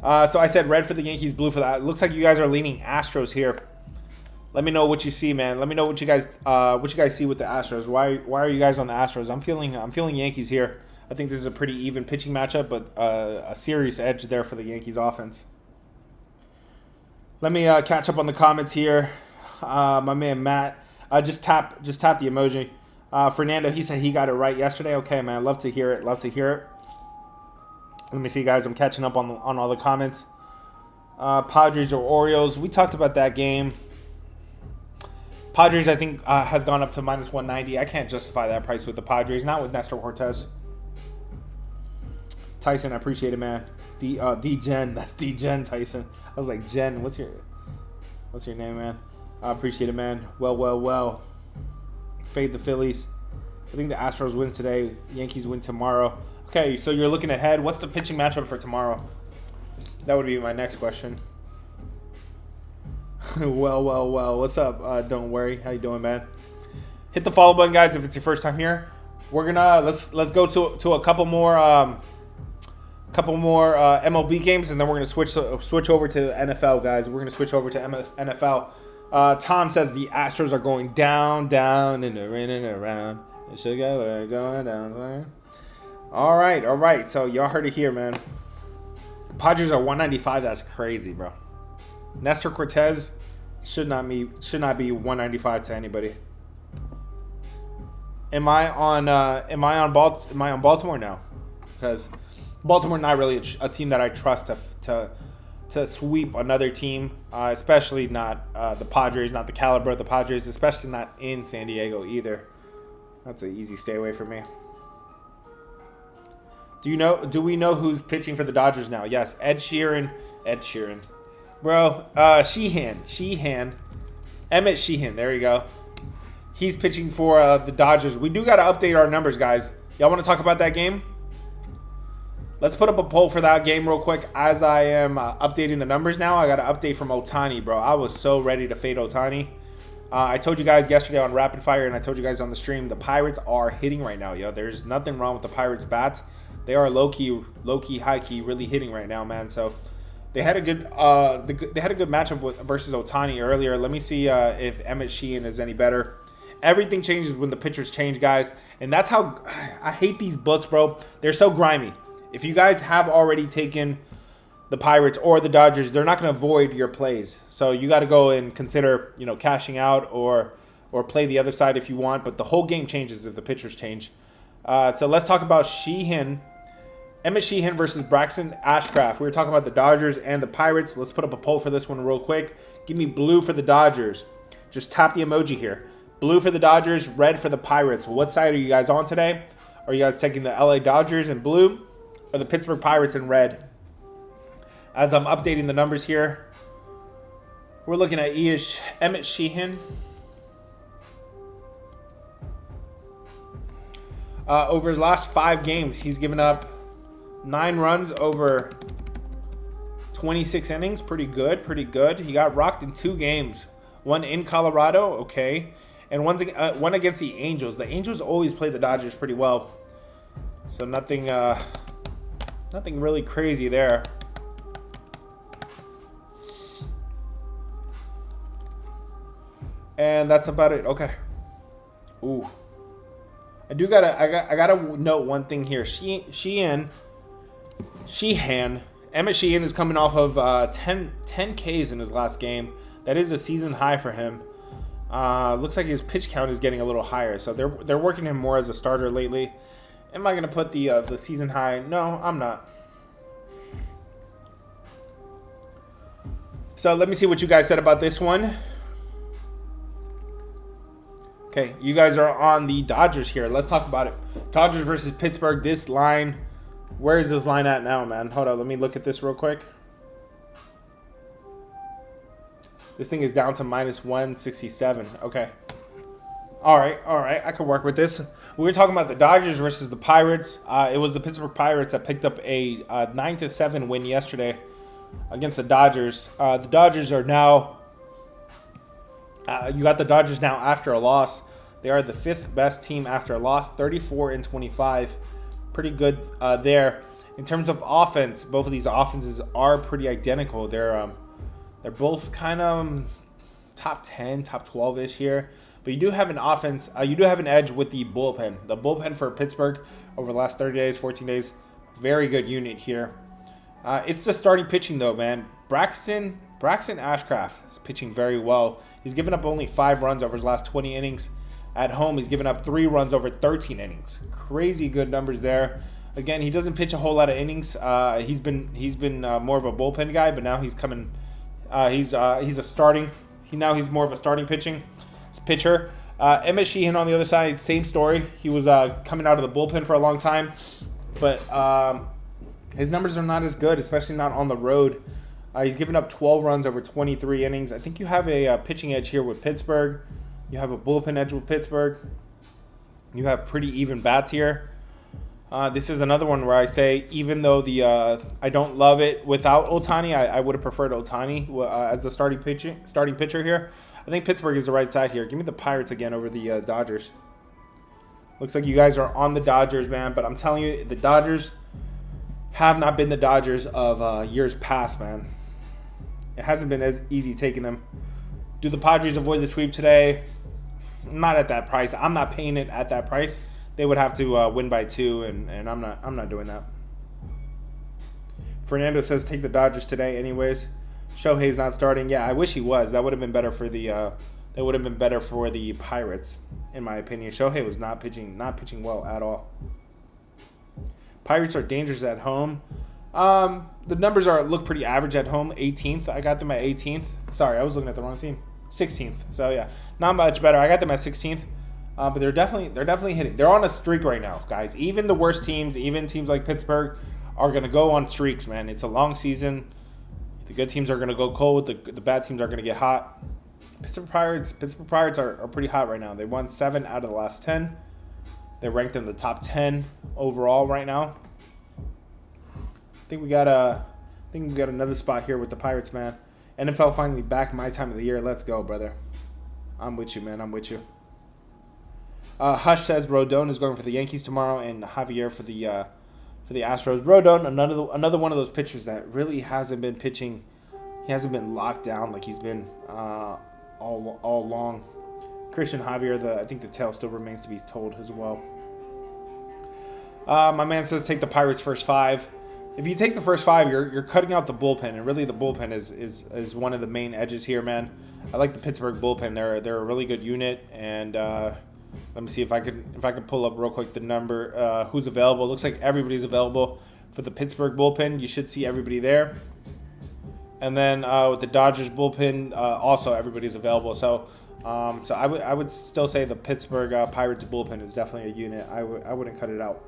So I said red for the Yankees, blue for that. It looks like you guys are leaning Astros here. Let me know what you see, man. Let me know what you guys see with the Astros. Why are you guys on the Astros? I'm feeling Yankees here. I think this is a pretty even pitching matchup, but a serious edge there for the Yankees offense. Let me catch up on the comments here. My man Matt, just tap the emoji. Fernando, he said he got it right yesterday. Okay, man, love to hear it. Let me see, guys. I'm catching up on all the comments. Padres or Orioles. We talked about that game. Padres, I think, has gone up to -190. I can't justify that price with the Padres. Not with Nestor Cortez. Tyson, I appreciate it, man. D-Gen. That's D-Gen, Tyson. I was like, Jen, what's your name, man? I appreciate it, man. Well. Fade the Phillies. I think the Astros wins today. Yankees win tomorrow. Okay, so you're looking ahead. What's the pitching matchup for tomorrow? That would be my next question. Well. What's up? Don't worry. How you doing, man? Hit the follow button, guys, if it's your first time here. We're gonna let's go to a couple more MLB games, and then we're gonna switch over to NFL, guys. We're gonna switch over to NFL. Tom says the Astros are going down, and around. It should go, we're going down. All right. So y'all heard it here, man. Padres are 195. That's crazy, bro. Nestor Cortez should not be 195 to anybody. Am I on Baltimore now? Because Baltimore not really a team that I trust to sweep another team, especially not the Padres, not the caliber of the Padres, especially not in San Diego either. That's an easy stay away from me. Do we know who's pitching for the Dodgers now? Yes, Ed Sheeran. Bro, Sheehan. Emmett Sheehan, there you go. He's pitching for the Dodgers. We do got to update our numbers, guys. Y'all want to talk about that game? Let's put up a poll for that game real quick as I am updating the numbers now. I got an update from Ohtani, bro. I was so ready to fade Ohtani. I told you guys yesterday on Rapid Fire, and I told you guys on the stream, the Pirates are hitting right now, yo. There's nothing wrong with the Pirates' bats. They are low-key, high-key, really hitting right now, man. So they had a good matchup versus Ohtani earlier. Let me see if Emmett Sheehan is any better. Everything changes when the pitchers change, guys. And that's how I hate these books, bro. They're so grimy. If you guys have already taken the Pirates or the Dodgers, they're not going to avoid your plays. So you got to go and consider, cashing out or play the other side if you want. But the whole game changes if the pitchers change. So let's talk about Sheehan. Emmett Sheehan versus Braxton Ashcraft. We were talking about the Dodgers and the Pirates. Let's put up a poll for this one real quick. Give me blue for the Dodgers. Just tap the emoji here. Blue for the Dodgers, red for the Pirates. What side are you guys on today? Are you guys taking the LA Dodgers in blue or the Pittsburgh Pirates in red? As I'm updating the numbers here, we're looking at Emmett Sheehan. Over his last 5 games, he's given up 9 runs over 26 innings. Pretty good. He got rocked in 2 games. One in Colorado, okay. And one against the Angels. The Angels always play the Dodgers pretty well. So nothing really crazy there. And that's about it. Okay. Ooh. I gotta note one thing here. Sheehan. Emmett Sheehan is coming off of 10 Ks in his last game. That is a season high for him. Looks like his pitch count is getting a little higher, so they're working him more as a starter lately. Am I going to put the season high? No, I'm not. So let me see what you guys said about this one. Okay, you guys are on the Dodgers here. Let's talk about it. Dodgers versus Pittsburgh. This line, where is this line at now, man? Hold on, let me look at this real quick. This thing is down to minus 167. Okay. All right. I could work with this. We were talking about the Dodgers versus the Pirates. It was the Pittsburgh Pirates that picked up a 9-7 win yesterday against the Dodgers. The Dodgers are now... you got the Dodgers now after a loss. They are the 5th best team after a loss, 34-25. Pretty good there. In terms of offense, both of these offenses are pretty identical. They're both kind of top 10, top 12-ish here. But you do have an offense. You do have an edge with the bullpen. The bullpen for Pittsburgh over the last 30 days, 14 days, very good unit here. It's the starting pitching though, man. Braxton Ashcraft is pitching very well. He's given up only 5 runs over his last 20 innings. At home, he's given up 3 runs over 13 innings. Crazy good numbers there. Again, he doesn't pitch a whole lot of innings. He's been more of a bullpen guy, but now he's coming. He's a starting. He's more of a starting pitcher. Emmett Sheehan on the other side, same story. He was coming out of the bullpen for a long time, but his numbers are not as good, especially not on the road. He's given up 12 runs over 23 innings. I think you have a pitching edge here with Pittsburgh. You have a bullpen edge with Pittsburgh. You have pretty even bats here. This is another one where I say, even though I don't love it without Ohtani, I would have preferred Ohtani as the starting pitcher here. I think Pittsburgh is the right side here. Give me the Pirates again over the Dodgers. Looks like you guys are on the Dodgers, man. But I'm telling you, the Dodgers have not been the Dodgers of years past, man. It hasn't been as easy taking them. Do the Padres avoid the sweep today? Not at that price. I'm not paying it at that price. They would have to win by 2, and I'm not doing that. Fernando says take the Dodgers today, anyways. Shohei's not starting. Yeah, I wish he was. That would have been better for the Pirates, in my opinion. Shohei was not pitching well at all. Pirates are dangerous at home. The numbers look pretty average at home. 18th. I got them at 18th. Sorry, I was looking at the wrong team. 16th. So yeah, not much better. I got them at 16th. But they're definitely hitting. They're on a streak right now, guys. Even the worst teams, even teams like Pittsburgh, are going to go on streaks, man. It's a long season. The good teams are going to go cold. The bad teams are going to get hot. Pittsburgh Pirates are pretty hot right now. They won 7 out of the last 10. They're ranked in the top 10 overall right now. I think we got another spot here with the Pirates, man. NFL finally back, my time of the year. Let's go, brother. I'm with you, man. I'm with you. Hush says Rodon is going for the Yankees tomorrow, and Javier for the Astros. Rodon, another one of those pitchers that really hasn't been pitching. He hasn't been locked down like he's been all along. Christian Javier, I think the tale still remains to be told as well. My man says take the Pirates first 5. If you take the first 5, you're cutting out the bullpen, and really the bullpen is one of the main edges here, man. I like the Pittsburgh bullpen. They're a really good unit, and let me see if I could pull up real quick the number who's available. It looks like everybody's available for the Pittsburgh bullpen. You should see everybody there. And then with the Dodgers bullpen, also everybody's available. So I would still say the Pittsburgh Pirates bullpen is definitely a unit. I wouldn't cut it out.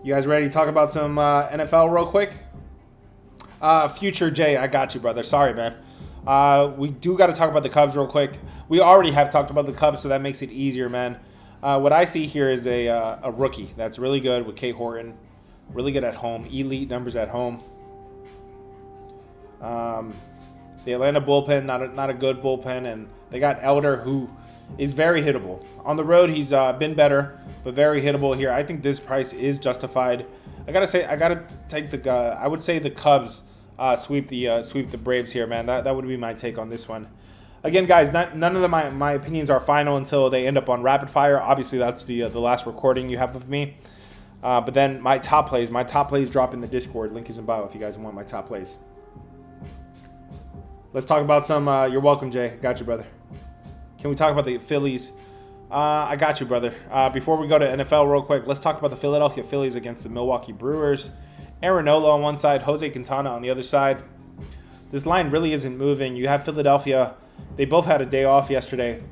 You guys ready to talk about some NFL real quick? Future Jay, I got you, brother. Sorry, man. We do got to talk about the Cubs real quick. We already have talked about the Cubs, so that makes it easier, man. What I see here is a rookie that's really good with Kate Horton. Really good at home. Elite numbers at home. The Atlanta bullpen, not a good bullpen, and they got Elder, who is very hittable. On the road, he's been better, but very hittable here. I think this price is justified. I would say the Cubs sweep the Braves here, man. That would be my take on this one. Again, guys, none of my opinions are final until they end up on rapid fire. Obviously, that's the last recording you have of me. But then my top plays drop in the Discord. Link is in bio if you guys want my top plays. Let's talk about some. You're welcome, Jay. Got you, brother. Can we talk about the Phillies I got you, brother. Before we go to NFL real quick, let's talk about the Philadelphia Phillies against the Milwaukee Brewers. Aaron Nola on one side, Jose Quintana on the other side. This line really isn't moving. You have Philadelphia. They both had a day off yesterday.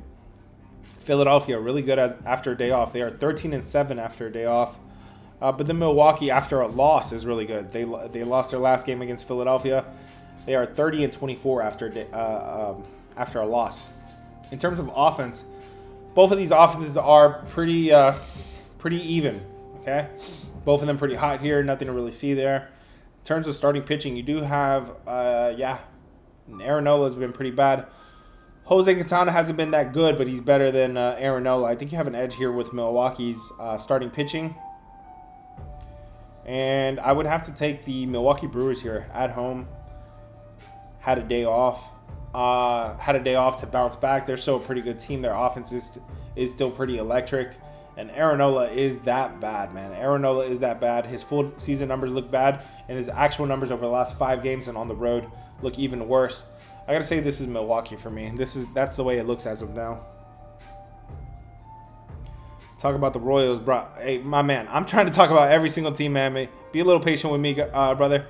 Philadelphia really good after a day off. They are 13-7 after a day off. But then Milwaukee, after a loss, is really good. They lost their last game against Philadelphia. They are 30-24 after a loss. In terms of offense, both of these offenses are pretty even. Okay, both of them pretty hot here. Nothing to really see there. In terms of starting pitching, you do have Aaron Nola has been pretty bad. Jose Quintana hasn't been that good, but he's better than Aaron Nola. I think you have an edge here with Milwaukee's starting pitching. And I would have to take the Milwaukee Brewers here at home. Had a day off. To bounce back. They're still a pretty good team. Their offense is still pretty electric. And Aaron Nola is that bad, man. Aaron Nola is that bad. His full season numbers look bad, and his actual numbers over the last 5 games and on the road look even worse. I gotta say this is Milwaukee for me. That's the way it looks as of now. Talk about the Royals, bro. Hey, my man, I'm trying to talk about every single team, man. Be a little patient with me, brother.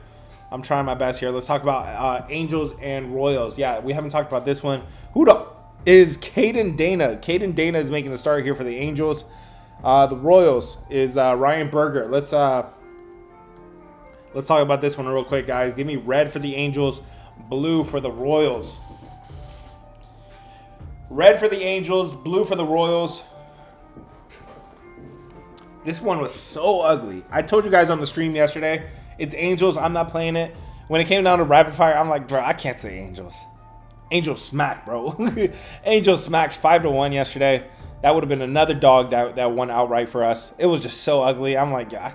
I'm trying my best here. Let's talk about Angels and Royals. Yeah, we haven't talked about this one. Who is Caden Dana? Caden Dana is making a start here for the Angels. The Royals is Ryan Berger. Let's talk about this one real quick, guys. Give me red for the Angels, blue for the Royals. Red for the Angels, blue for the Royals. This one was so ugly. I told you guys on the stream yesterday, it's Angels. I'm not playing it. When it came down to rapid fire, I'm like, bro, I can't say Angels. Angels smacked, bro. Angels smacked 5-1 yesterday. That would have been another dog that won outright for us. It was just so ugly. I'm like, I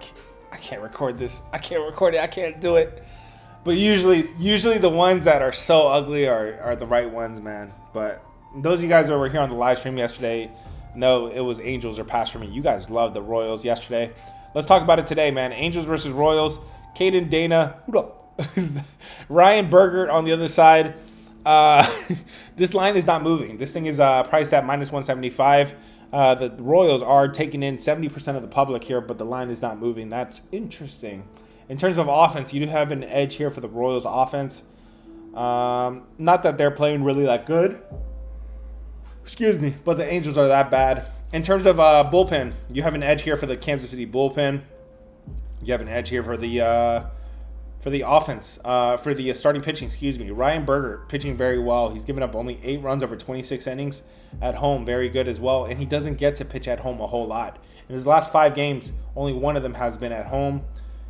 can't record this. I can't record it. I can't do it. But usually the ones that are so ugly are the right ones, man. But those of you guys that were here on the live stream yesterday, no, it was Angels or pass for me. You guys loved the Royals yesterday. Let's talk about it today, man. Angels versus Royals. Caden Dana. Ryan Berger on the other side. This line is not moving. This thing is priced at -175. The Royals are taking in 70% of the public here, but the line is not moving. That's interesting. In terms of offense, you do have an edge here for the Royals offense. Not that they're playing really that good. Excuse me, but the Angels are that bad. In terms of bullpen, you have an edge here for the Kansas City bullpen. You have an edge here for the offense, for the starting pitching, excuse me. Ryan Berger pitching very well. He's given up only 8 runs over 26 innings at home. Very good as well. And he doesn't get to pitch at home a whole lot. In his last 5 games, only one of them has been at home.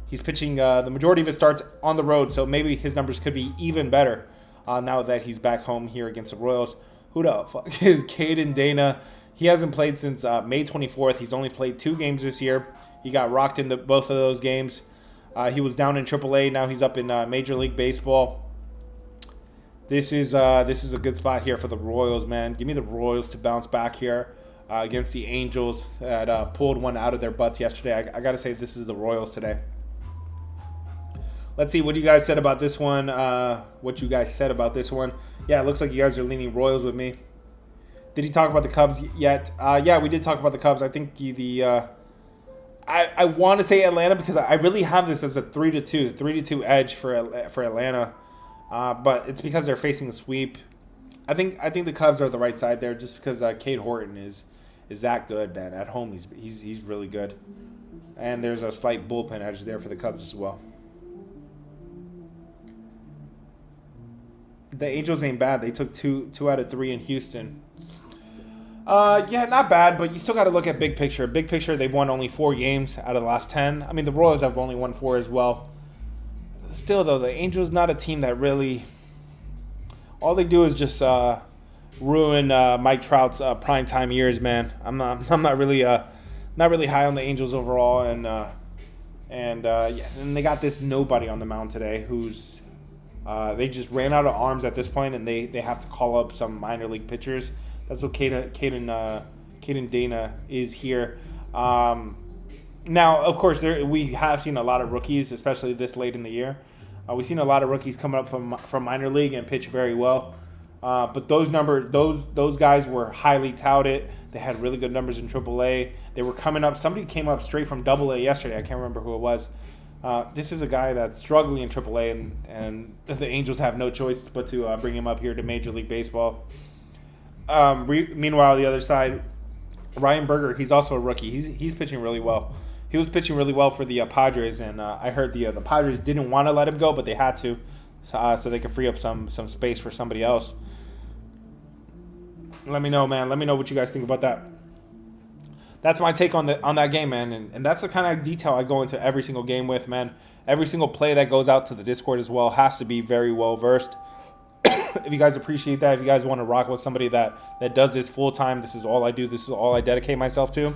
He's pitching the majority of his starts on the road, so maybe his numbers could be even better now that he's back home here against the Royals. Who the fuck is Caden Dana? He hasn't played since May 24th. He's only played 2 games this year. He got rocked in both of those games. He was down in AAA. Now he's up in Major League Baseball. This is a good spot here for the Royals, man. Give me the Royals to bounce back here against the Angels that pulled one out of their butts yesterday. I got to say this is the Royals today. Let's see what you guys said about this one. Yeah, it looks like you guys are leaning Royals with me. Did he talk about the Cubs yet? Yeah, we did talk about the Cubs. I think I want to say Atlanta because I really have this as a 3-2 edge for Atlanta. But it's because they're facing a sweep. I think the Cubs are the right side there just because Cade Horton is that good, man. At home, he's really good. And there's a slight bullpen edge there for the Cubs as well. The Angels ain't bad. They took 2 out of 3 in Houston. Yeah, not bad, but you still got to look at big picture. Big picture, they've won only 4 games out of the last 10. I mean, the Royals have only won 4 as well. Still, though, the Angels not a team that really... All they do is just ruin Mike Trout's primetime years, man. I'm not really high on the Angels overall, and they got this nobody on the mound today who's they just ran out of arms at this point, and they have to call up some minor league pitchers. That's what Caden Dana is here. Now, of course, we have seen a lot of rookies, especially this late in the year. We've seen a lot of rookies coming up from minor league and pitch very well. But those guys were highly touted. They had really good numbers in AAA. They were coming up. Somebody came up straight from AA yesterday. I can't remember who it was. This is a guy that's struggling in AAA, and the Angels have no choice but to bring him up here to Major League Baseball. Meanwhile, the other side, Ryan Berger, he's also a rookie. He's pitching really well. He was pitching really well for the Padres, and I heard the Padres didn't want to let him go, but they had to, so they could free up some space for somebody else. Let me know, man. Let me know what you guys think about that. That's my take on that game, man. And that's the kind of detail I go into every single game with, man. Every single play that goes out to the Discord as well has to be very well versed. If you guys appreciate that, if you guys want to rock with somebody that does this full time, this is all I do. This is all I dedicate myself to.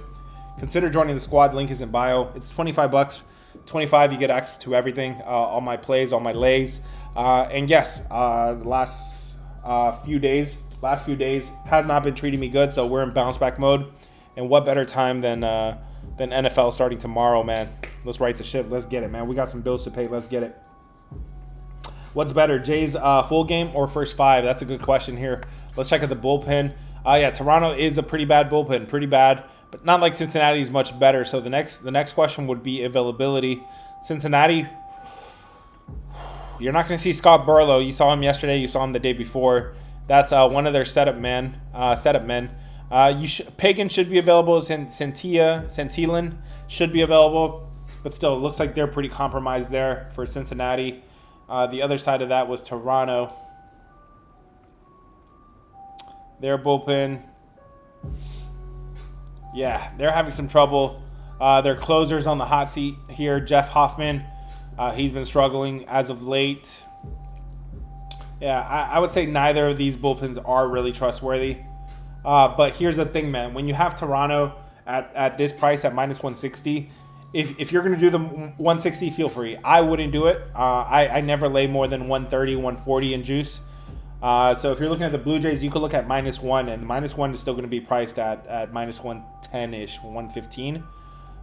Consider joining the squad. Link is in bio. It's $25. $25, you get access to everything, all my plays, all my lays. And yes, the last few days has not been treating me good, so we're in bounce back mode. And what better time than NFL starting tomorrow, man? Let's right the ship. Let's get it, man. We got some bills to pay. Let's get it. What's better, Jay's full game or first five? That's a good question here. Let's check out the bullpen. Yeah, Toronto is a pretty bad bullpen, pretty bad, but not like Cincinnati's much better. So the next question would be availability. Cincinnati, you're not going to see Scott Barlow. You saw him yesterday. You saw him the day before. That's one of their setup men. Pagan should be available. Santillan should be available, but still, it looks like they're pretty compromised there for Cincinnati. The other side of that was Toronto. Their bullpen, yeah, they're having some trouble. Their closer's on the hot seat here, Jeff Hoffman. He's been struggling as of late. Yeah, I would say neither of these bullpens are really trustworthy. But here's the thing, man. When you have Toronto at this price at minus 160, if you're going to do the 160, feel free. I wouldn't do it. I never lay more than 130, 140 in juice. So if you're looking at the Blue Jays, you could look at minus one, and minus one is still going to be priced at minus 110-ish, 115.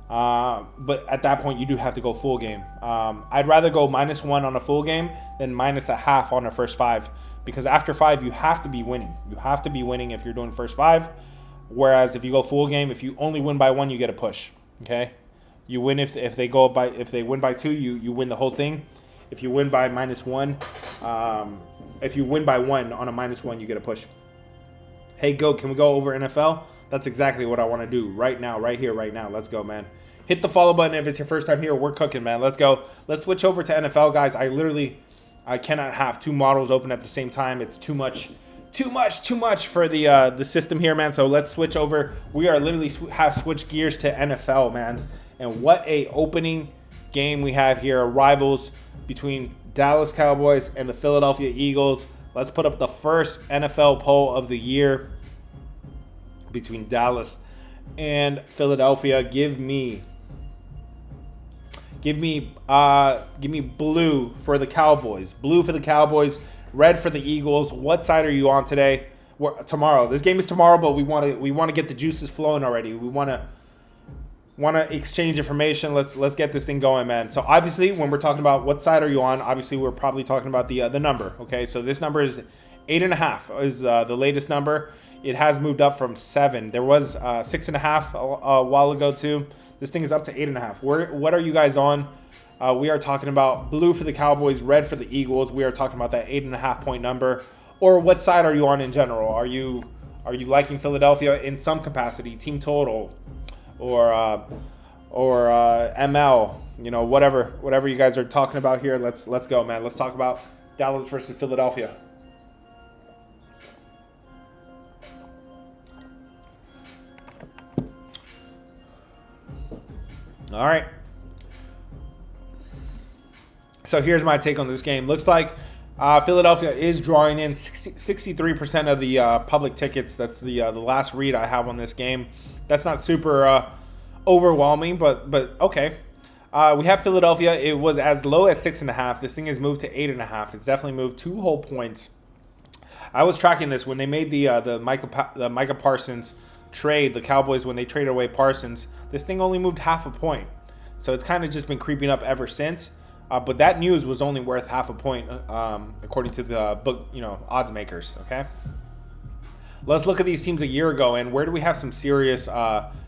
But at that point, you do have to go full game. I'd rather go minus one on a full game than minus a half on the first five, because after five, you have to be winning. You have to be winning if you're doing first five. Whereas if you go full game, if you only win by one, you get a push. Okay, you win if they win by two, you win the whole thing. If you win by minus one, if you win by one on a minus one, you get a push. Hey, can we go over NFL? That's exactly what I want to do right now, right here, right now. Let's go, man. Hit the follow button if it's your first time here. We're cooking, man. Let's go. Let's switch over to NFL, guys. I cannot have two models open at the same time. It's too much for the system here, man. So let's switch over. We are literally have switched gears to NFL, man. And what a opening game we have here. Rivals between Dallas Cowboys and the Philadelphia Eagles. Let's put up the first NFL poll of the year between Dallas and Philadelphia. Give me blue for the Cowboys. Blue for the Cowboys, red for the Eagles. What side are you on today? Tomorrow. This game is tomorrow, but we want to get the juices flowing already. We want to exchange information. Let's get this thing going, man. So obviously, when we're talking about what side are you on, obviously we're probably talking about the number. Okay, so this number is 8.5 is the latest number. It has moved up from 7. There was 6.5 a while ago too. This thing is up to 8.5. What are you guys on? We are talking about blue for the Cowboys, red for the Eagles. We are talking about that 8.5 point number. Or what side are you on in general? Are you liking Philadelphia in some capacity, team total, or ML? You know, whatever you guys are talking about here. Let's go, man. Let's talk about Dallas versus Philadelphia. All right. So here's my take on this game. Looks like Philadelphia is drawing in 63% of the public tickets. That's the last read I have on this game. That's not super overwhelming, but okay. We have Philadelphia. It was as low as 6.5. This thing has moved to 8.5. It's definitely moved 2 whole points. I was tracking this when they made the Micah Parsons trade. The Cowboys, when they traded away Parsons, this thing only moved half a point. So it's kind of just been creeping up ever since. But that news was only worth half a point, according to the book, odds makers. Okay. Let's look at these teams a year ago, and where do we have some serious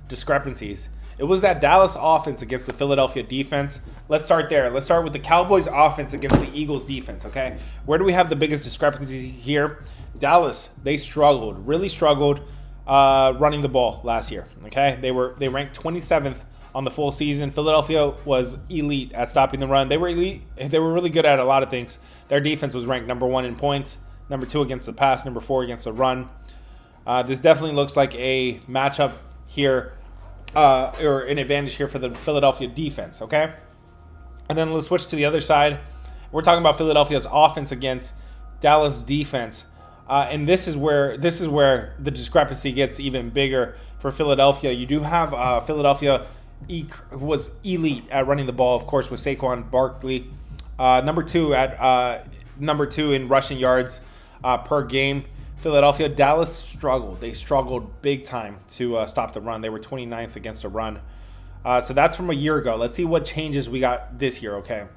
discrepancies? It was that Dallas offense against the Philadelphia defense. Let's start there. Let's start with the Cowboys offense against the Eagles defense, okay? Where do we have the biggest discrepancies here? Dallas, they struggled, really struggled running the ball last year, okay? They ranked 27th on the full season. Philadelphia was elite at stopping the run. They were elite. They were really good at a lot of things. Their defense was ranked number 1 in points, number 2 against the pass, number 4 against the run. This definitely looks like a matchup here, or an advantage here for the Philadelphia defense, okay? And then let's switch to the other side. We're talking about Philadelphia's offense against Dallas defense. And this is where the discrepancy gets even bigger for Philadelphia. You do have Philadelphia who was elite at running the ball, of course, with Saquon Barkley. Number 2 in rushing yards per game. Philadelphia, Dallas struggled. They struggled big time to stop the run. They were 29th against the run. So that's from a year ago. Let's see what changes we got this year, okay?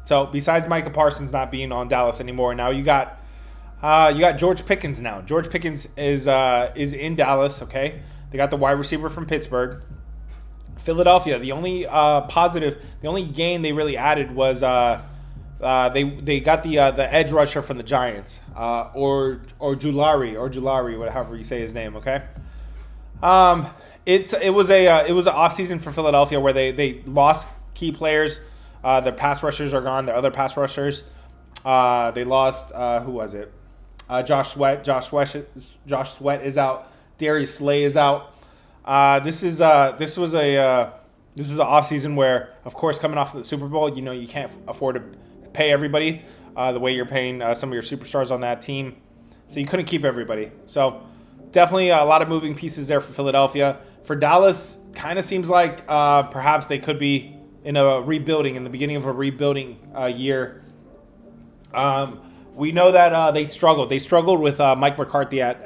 So besides Micah Parsons not being on Dallas anymore, now you got George Pickens now. George Pickens is in Dallas, okay? They got the wide receiver from Pittsburgh. Philadelphia, the only gain they really added was they got the edge rusher from the Giants, or Julari, however you say his name. Okay, it was an off season for Philadelphia where they lost key players. Their pass rushers are gone. Their other pass rushers, they lost. Who was it? Josh Sweat. Josh Sweat is out. Darius Slay is out. This is an off season where, of course, coming off of the Super Bowl, you can't afford to pay everybody the way you're paying some of your superstars on that team. So you couldn't keep everybody. So definitely a lot of moving pieces there for Philadelphia. For Dallas, kind of seems like perhaps they could be in the beginning of a rebuilding year. We know that they struggled. They struggled with Mike McCarthy at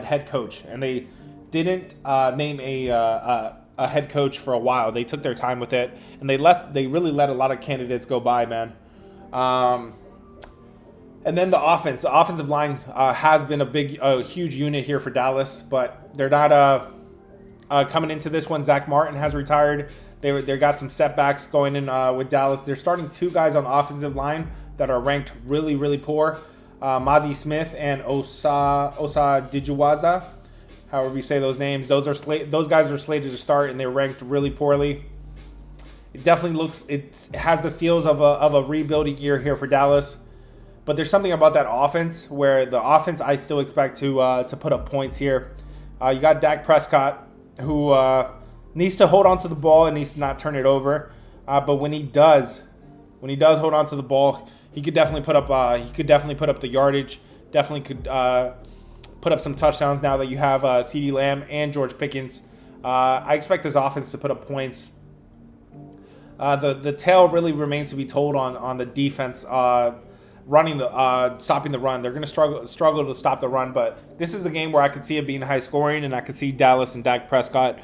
head coach, and they didn't name a head coach for a while. They took their time with it, and they really let a lot of candidates go by, man. And then the offensive line has been a huge unit here for Dallas, but they're not coming into this one. Zach Martin has retired. They got some setbacks going in with Dallas. They're starting 2 guys on the offensive line that are ranked really, really poor. Mozzie Smith and Osa Dijuwaza, however you say those names. Those guys are slated to start, and they're ranked really poorly. It definitely it has the feels of a rebuilding year here for Dallas. But there's something about that offense where the offense I still expect to put up points here. You got Dak Prescott, who needs to hold on to the ball and needs to not turn it over. But when he does hold on to the ball, he could definitely put up the yardage. Definitely could put up some touchdowns now that you have CeeDee Lamb and George Pickens. I expect this offense to put up points. The tale really remains to be told on the defense stopping the run. They're going to struggle to stop the run, but this is the game where I could see it being high scoring, and I could see Dallas and Dak Prescott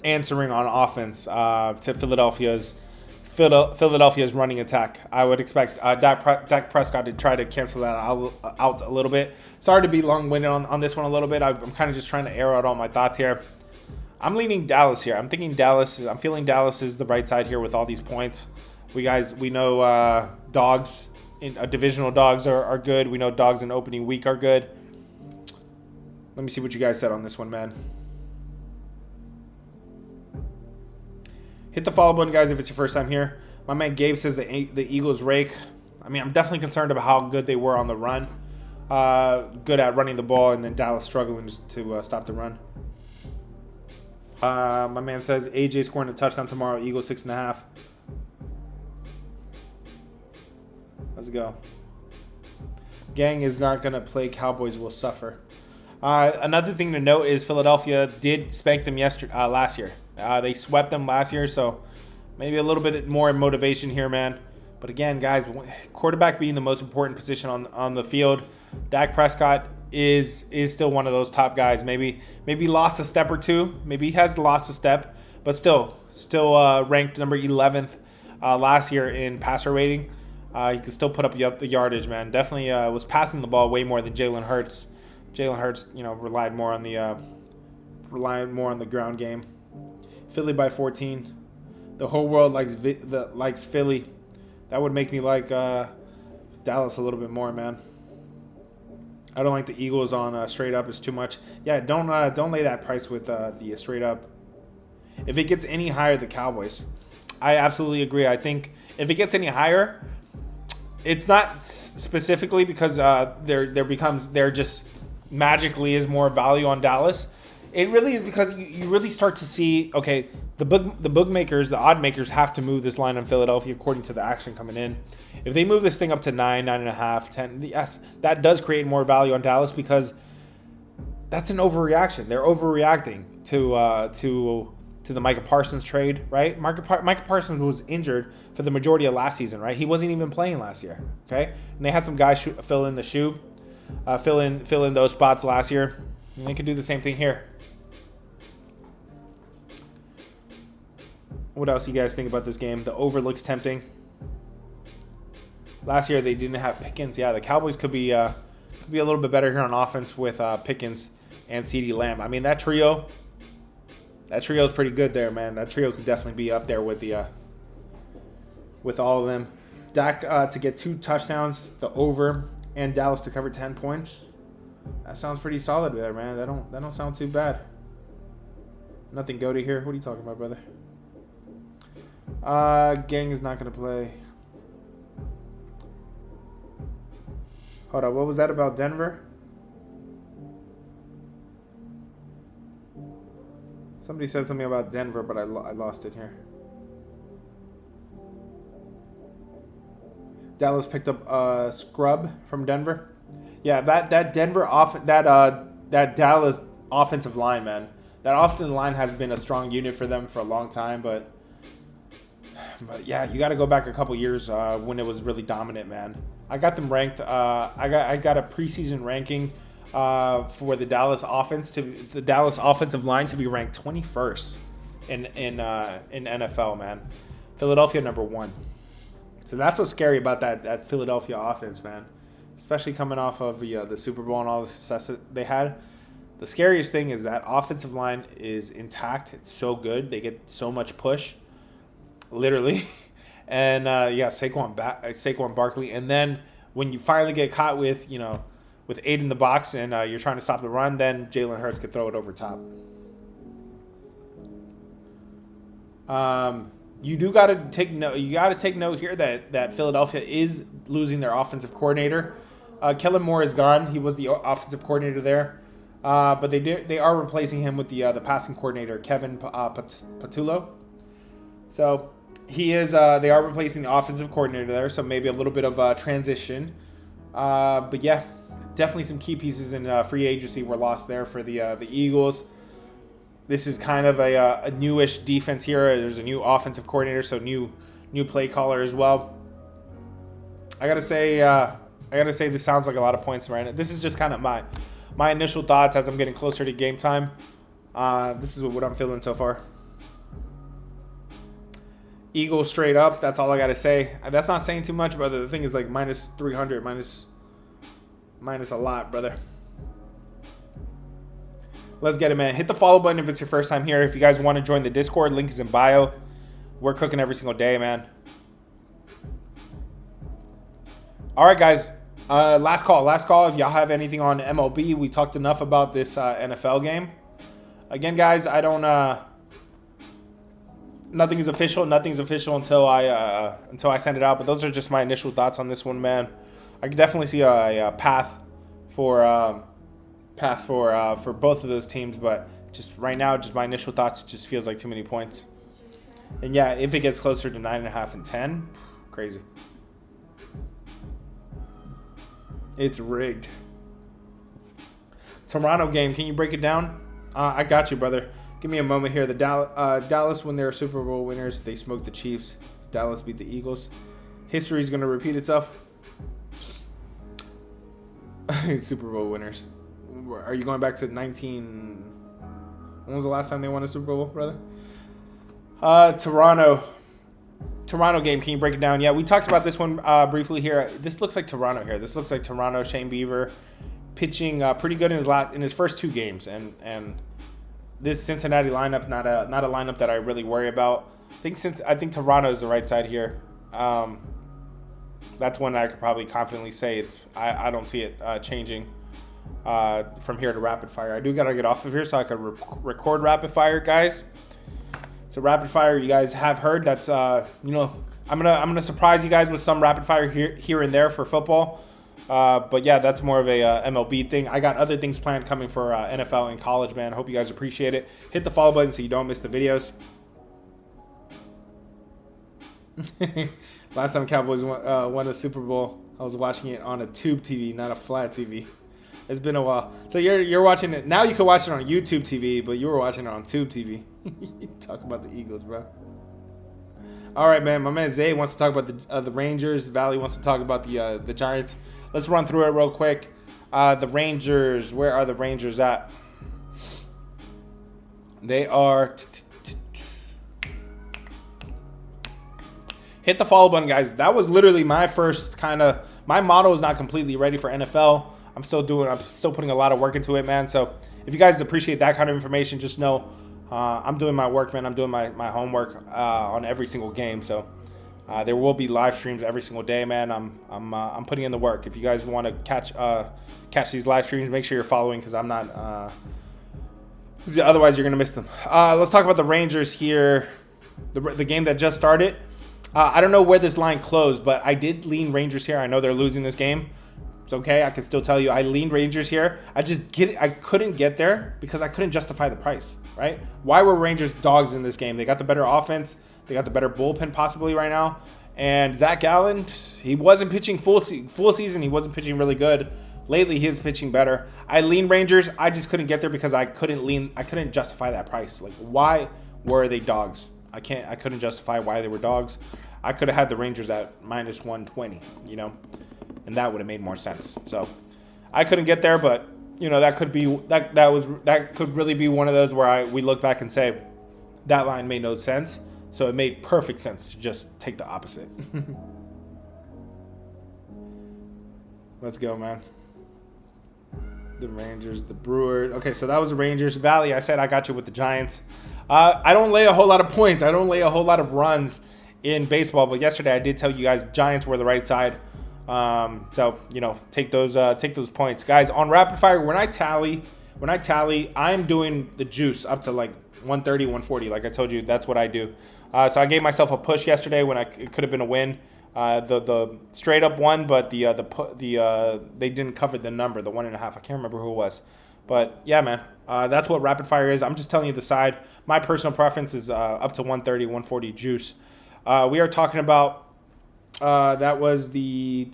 answering on offense to Philadelphia's running attack. I would expect Dak Prescott to try to cancel that out a little bit. Sorry to be long-winded on this one a little bit. I'm kind of just trying to air out all my thoughts here. I'm leaning Dallas here. I'm feeling Dallas is the right side here with all these points. We know dogs, divisional dogs are good. We know dogs in opening week are good. Let me see what you guys said on this one, man. Hit the follow button, guys, if it's your first time here. My man Gabe says the Eagles rake. I mean, I'm definitely concerned about how good they were on the run. Good at running the ball, and then Dallas struggling to stop the run. My man says AJ scoring a touchdown tomorrow. Eagles 6.5. Let's go. Gang is not going to play. Cowboys will suffer. Another thing to note is Philadelphia did spank them last year. They swept them last year, so maybe a little bit more motivation here, man. But again, guys, quarterback being the most important position on the field, Dak Prescott is still one of those top guys. Maybe lost a step or two. Maybe he has lost a step, but still ranked number 11th last year in passer rating. He could still put up the yardage, man. Definitely was passing the ball way more than Jalen Hurts. Jalen Hurts, relied more on the ground game. Philly by 14. The whole world likes Philly. That would make me like Dallas a little bit more, man. I don't like the Eagles on straight up. It's too much. Yeah, don't lay that price with the straight up. If it gets any higher, the Cowboys. I absolutely agree. I think if it gets any higher, it's not specifically because there just magically is more value on Dallas. It really is because you really start to see, okay, the bookmakers, the odd makers have to move this line on Philadelphia according to the action coming in. If they move this thing up to 9, 9.5, 10, yes, that does create more value on Dallas because that's an overreaction. They're overreacting to the Micah Parsons trade, right? Micah Parsons was injured for the majority of last season, right? He wasn't even playing last year, okay? And they had some guys fill in those spots last year, and they could do the same thing here. What else do you guys think about this game? The over looks tempting. Last year they didn't have Pickens. Yeah, the Cowboys could be a little bit better here on offense with Pickens and CeeDee Lamb. I mean, that trio is pretty good there, man. That trio could definitely be up there with all of them. Dak to get 2 touchdowns, the over, and Dallas to cover 10 points. That sounds pretty solid there, man. That don't sound too bad. Nothing go to here. What are you talking about, brother? Gang is not gonna play. Hold on, what was that about Denver? Somebody said something about Denver, but I lost it here. Dallas picked up Scrub from Denver. Yeah, that Dallas offensive line, man. That offensive line has been a strong unit for them for a long time, but yeah, you got to go back a couple years when it was really dominant, man. I got them ranked. I got a preseason ranking for the Dallas offensive line to be ranked 21st in NFL, man. Philadelphia number 1. So that's what's scary about that Philadelphia offense, man. Especially coming off of the Super Bowl and all the success that they had. The scariest thing is that offensive line is intact. It's so good. They get so much push, literally. And Saquon Barkley. And then when you finally get caught with 8 in the box and you're trying to stop the run, then Jalen Hurts could throw it over top. You do got to take note. You got to take note here that Philadelphia is losing their offensive coordinator. Kellen Moore is gone. He was the offensive coordinator there, but they are replacing him with the passing coordinator, Kevin Patullo. So he is. They are replacing the offensive coordinator there. So maybe a little bit of transition. But yeah, definitely some key pieces in free agency were lost there for the Eagles. This is kind of a newish defense here. There's a new offensive coordinator, so new play caller as well. I gotta say this sounds like a lot of points right now. This is just kind of my initial thoughts as I'm getting closer to game time. This is what I'm feeling so far. Eagles straight up. That's all I gotta say. That's not saying too much, brother. The thing is like minus 300, minus a lot, brother. Let's get it, man. Hit the follow button if it's your first time here. If you guys want to join the Discord, link is in bio. We're cooking every single day, man. All right, guys. Last call. If y'all have anything on MLB, we talked enough about this NFL game. Again, guys, I don't. Nothing is official. Nothing's official until I send it out. But those are just my initial thoughts on this one, man. I can definitely see a path for both of those teams, but just right now, just my initial thoughts, it just feels like too many points. And yeah, if it gets closer to 9.5 and 10, crazy. It's rigged. Toronto game, can you break it down? I got you, brother. Give me a moment here. The Dallas, when they were Super Bowl winners, they smoked the Chiefs. Dallas beat the Eagles. History is going to repeat itself. Super Bowl winners. Are you going back to 19? When was the last time they won a Super Bowl, brother? Toronto. Toronto game, can you break it down? Yeah, we talked about this one briefly here. This looks like Toronto here. This looks like Toronto. Shane Bieber pitching pretty good in his first 2 games, and this Cincinnati lineup not a lineup that I really worry about. I think Toronto is the right side here. That's one that I could probably confidently say I don't see it changing from here to rapid fire. I do gotta get off of here so I could record rapid fire, guys. So rapid fire, you guys have heard that's I'm gonna surprise you guys with some rapid fire here and there for football. But yeah, that's more of a MLB thing. I got other things planned coming for NFL and college, man. Hope you guys appreciate it. Hit the follow button so you don't miss the videos. Last time Cowboys won the Super Bowl, I was watching it on a tube TV, not a flat TV. It's been a while. So you're watching it now. You can watch it on YouTube TV, but you were watching it on tube TV. Talk about the Eagles, bro. All right, man. My man Zay wants to talk about the Rangers. Valley wants to talk about the Giants. Let's run through it real quick. The Rangers. Where are the Rangers at? They are. Hit the follow button, guys. That was literally my first my model is not completely ready for NFL. I'm still putting a lot of work into it, man. So if you guys appreciate that kind of information, just know I'm doing my work, man. I'm doing my homework on every single game. So there will be live streams every single day, man. I'm putting in the work. If you guys want to catch these live streams, make sure you're following because I'm not. Otherwise, you're gonna miss them. Let's talk about the Rangers here. The game that just started. I don't know where this line closed, but I did lean Rangers here. I know they're losing this game. It's okay. I can still tell you I leaned Rangers here. I couldn't get there because I couldn't justify the price, right? Why were Rangers dogs in this game? They got the better offense. They got the better bullpen possibly right now. And Zach Gallen, he wasn't pitching full season. He wasn't pitching really good. Lately, he is pitching better. I leaned Rangers. I just couldn't get there because I couldn't justify that price. Like, why were they dogs? I couldn't justify why they were dogs. I could have had the Rangers at minus 120, and that would have made more sense. So I couldn't get there, but that could really be one of those where we look back and say that line made no sense. So it made perfect sense to just take the opposite. Let's go, man. The Rangers, the Brewers. Okay, so that was the Rangers. Valley, I said I got you with the Giants. I don't lay a whole lot of points. I don't lay a whole lot of runs in baseball. But yesterday I did tell you guys Giants were the right side. So take those points, guys. On rapid fire, when I tally, I'm doing the juice up to like 130, 140. Like I told you, that's what I do. So I gave myself a push yesterday when it could have been a win. The straight up one, but they didn't cover the number, the 1.5. I can't remember who it was. But yeah, man, that's what rapid fire is. I'm just telling you the side. My personal preference is up to 130, 140 juice. We are talking about that was the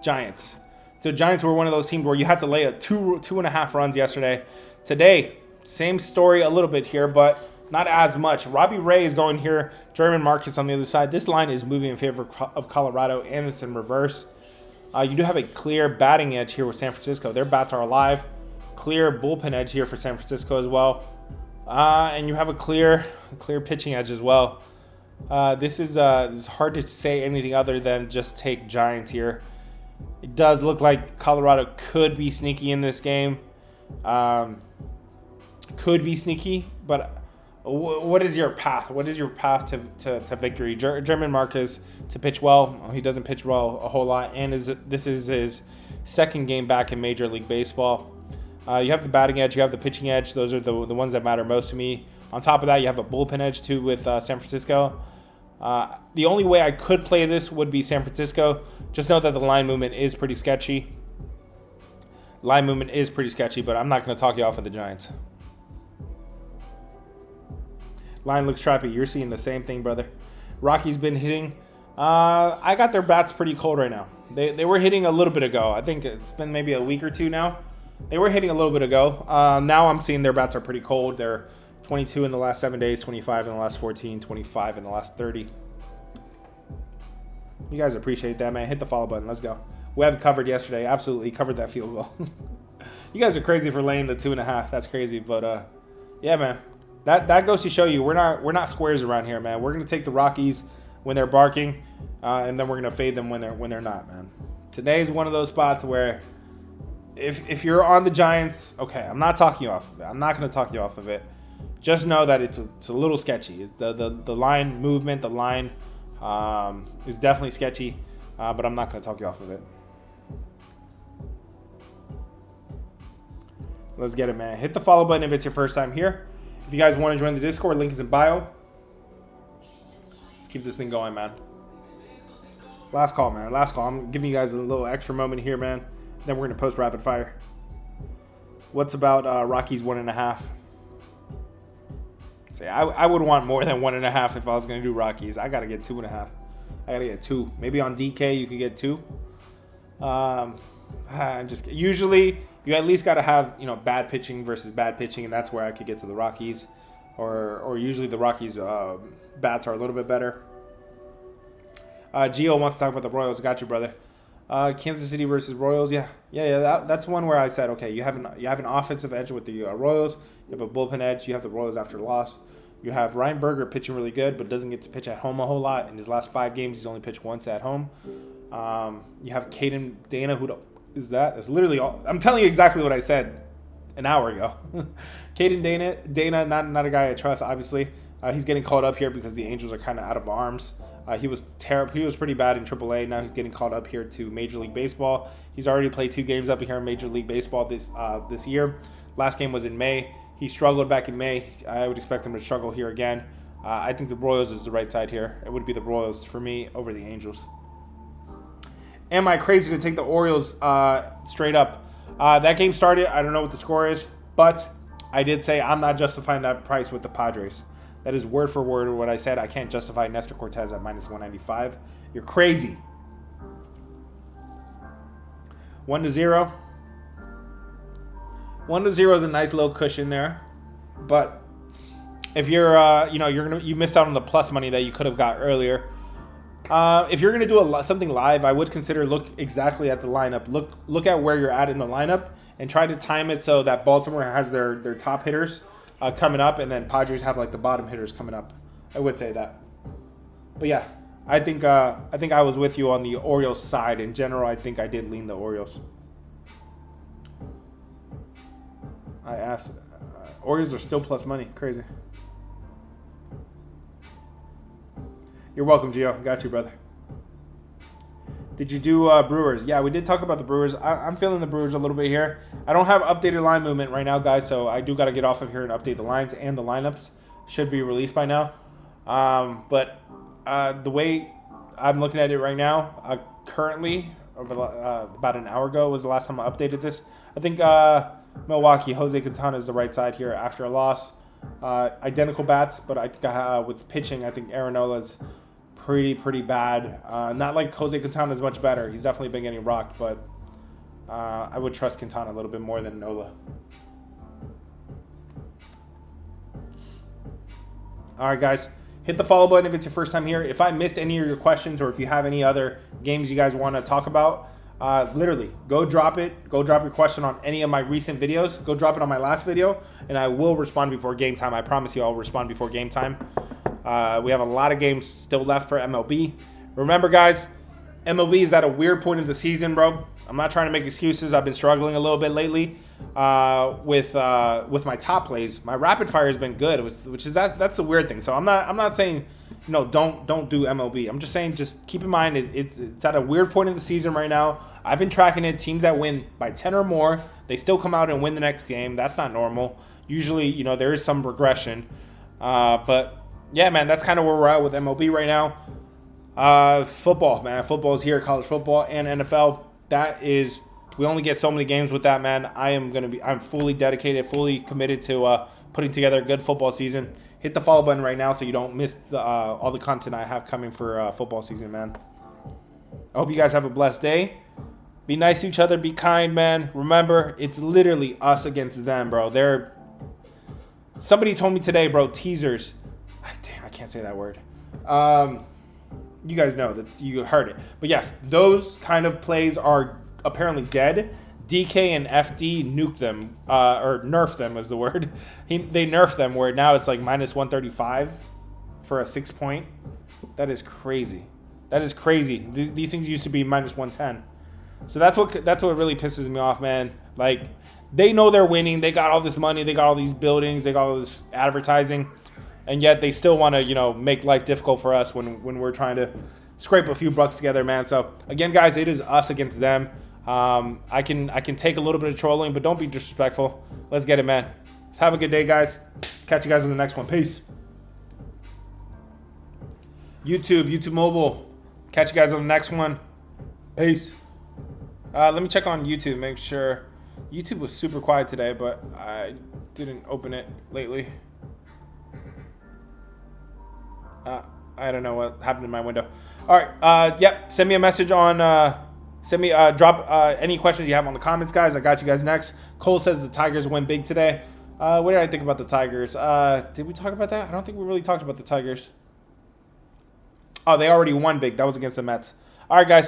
Giants. So Giants were one of those teams where you had to lay a 2.5 runs yesterday. Today, same story a little bit here, but not as much. Robbie Ray is going here. German Marcus on the other side. This line is moving in favor of Colorado, and it's in reverse. You do have a clear batting edge here with San Francisco. Their bats are alive. Clear bullpen edge here for San Francisco as well. And you have a clear pitching edge as well. This is hard to say anything other than just take Giants here. It does look like Colorado could be sneaky in this game. Could be sneaky, but what is your path? What is your path to victory? German Marcus to pitch well. He doesn't pitch well a whole lot, and this is his second game back in Major League Baseball. You have the batting edge, you have the pitching edge. Those are the ones that matter most to me. On top of that, you have a bullpen edge too with San Francisco. The only way I could play this would be San Francisco. Just know that the line movement is pretty sketchy. But I'm not going to talk you off of the Giants. Line looks trappy. You're seeing the same thing, brother. Rocky's been hitting. I got their bats pretty cold right now. They were hitting a little bit ago. I think it's been maybe a week or two now. They were hitting a little bit ago. Now I'm seeing their bats are pretty cold. They're 22 in the last 7 days, 25 in the last 14, 25 in the last 30. You guys appreciate that, man. Hit the follow button. Let's go. Webb covered yesterday. Absolutely covered that field goal. You guys are crazy for laying the 2.5. That's crazy. But, yeah, man. that goes to show you we're not squares around here, man. We're gonna take the Rockies when they're barking, and then we're gonna fade them when they're not, man. Today's one of those spots where if you're on the Giants, okay, I'm not talking you off of it. I'm not gonna talk you off of it. Just know that it's a little sketchy. The line movement, the line is definitely sketchy, but I'm not gonna talk you off of it. Let's get it, man. Hit the follow button if it's your first time here. If you guys want to join the Discord, link is in bio. Let's keep this thing going, man. Last call, man. Last call. I'm giving you guys a little extra moment here, man. Then we're going to post rapid fire. What's about Rockies 1.5? Say, I would want more than 1.5 if I was going to do Rockies. I got to get 2.5. I got to get 2. Maybe on DK you could get 2. Usually you at least got to have, bad pitching versus bad pitching, and that's where I could get to the Rockies. Or usually the Rockies bats are a little bit better. Gio wants to talk about the Royals. Got you, brother. Kansas City versus Royals. Yeah. That's one where I said, okay, you have an offensive edge with the Royals. You have a bullpen edge. You have the Royals after loss. You have Ryan Berger pitching really good, but doesn't get to pitch at home a whole lot. In his last 5 games, he's only pitched once at home. You have Caden Dana, who is that? That's literally all. I'm telling you exactly what I said an hour ago. Caden Dana, not a guy I trust, obviously. He's getting called up here because the Angels are kind of out of arms. He was terrible. He was pretty bad in AAA. Now he's getting called up here to Major League Baseball. He's already played 2 games up here in Major League Baseball this year. Last game was in May. He struggled back in May. I would expect him to struggle here again. I think the Royals is the right side here. It would be the Royals for me over the Angels. Am I crazy to take the Orioles straight up? That game started. I don't know what the score is, but I did say I'm not justifying that price with the Padres. That is word for word what I said. I can't justify Nestor Cortez at minus 195. You're crazy. 1-0. 1-0 is a nice little cushion there, but if you're you missed out on the plus money that you could have got earlier. If you're gonna do something live, I would consider look exactly at the lineup. Look at where you're at in the lineup and try to time it so that Baltimore has their top hitters coming up, and then Padres have like the bottom hitters coming up. I would say that. But yeah, I think I was with you on the Orioles side in general. I think I did lean the Orioles. I asked. Orioles are still plus money. Crazy. You're welcome, Gio. Got you, brother. Did you do Brewers? Yeah, we did talk about the Brewers. I'm feeling the Brewers a little bit here. I don't have updated line movement right now, guys, so I do got to get off of here and update the lines, and the lineups should be released by now. But the way I'm looking at it right now, currently, about an hour ago was the last time I updated this. I think Milwaukee, Jose Quintana is the right side here after a loss. Identical bats, but I think with pitching, I think Aaron Nola's pretty bad. Not like Jose Quintana is much better. He's definitely been getting rocked, but I would trust Quintana a little bit more than Nola. All right, guys. Hit the follow button if it's your first time here. If I missed any of your questions or if you have any other games you guys want to talk about, literally, go drop it. Go drop your question on any of my recent videos. Go drop it on my last video, and I will respond before game time. I promise you I'll respond before game time. We have a lot of games still left for MLB. Remember, guys, MLB is at a weird point of the season, bro. I'm not trying to make excuses. I've been struggling a little bit lately with my top plays. My rapid fire has been good, that's the weird thing. So I'm not saying don't do MLB. I'm just saying just keep in mind it's at a weird point in the season right now. I've been tracking it. Teams that win by 10 or more, they still come out and win the next game. That's not normal. Usually, there is some regression. But yeah, man, that's kind of where we're at with MLB right now. Football, man. Football is here, college football and NFL. We only get so many games with that, man. I'm fully dedicated, fully committed to putting together a good football season. Hit the follow button right now so you don't miss all the content I have coming for football season, man. I hope you guys have a blessed day. Be nice to each other. Be kind, man. Remember, it's literally us against them, bro. Somebody told me today, bro, teasers. Damn, I can't say that word. You guys know that you heard it. But yes, those kind of plays are apparently dead. DK and FD nuked them, or nerfed them is the word. They nerfed them where now it's like minus 135 for a 6 point. That is crazy. That is crazy. These things used to be minus 110. So that's what really pisses me off, man. Like, they know they're winning. They got all this money. They got all these buildings. They got all this advertising. And yet they still want to, you know, make life difficult for us when we're trying to scrape a few bucks together, man. So, again, guys, it is us against them. I can take a little bit of trolling, but don't be disrespectful. Let's get it, man. Let's have a good day, guys. Catch you guys on the next one. Peace. YouTube Mobile. Catch you guys on the next one. Peace. Let me check on YouTube, make sure. YouTube was super quiet today, but I didn't open it lately. I don't know what happened in my window. All right. Yep. Send me a message on. Drop any questions you have on the comments, guys. I got you guys next. Cole says the Tigers win big today. What did I think about the Tigers? Did we talk about that? I don't think we really talked about the Tigers. Oh, they already won big. That was against the Mets. All right, guys.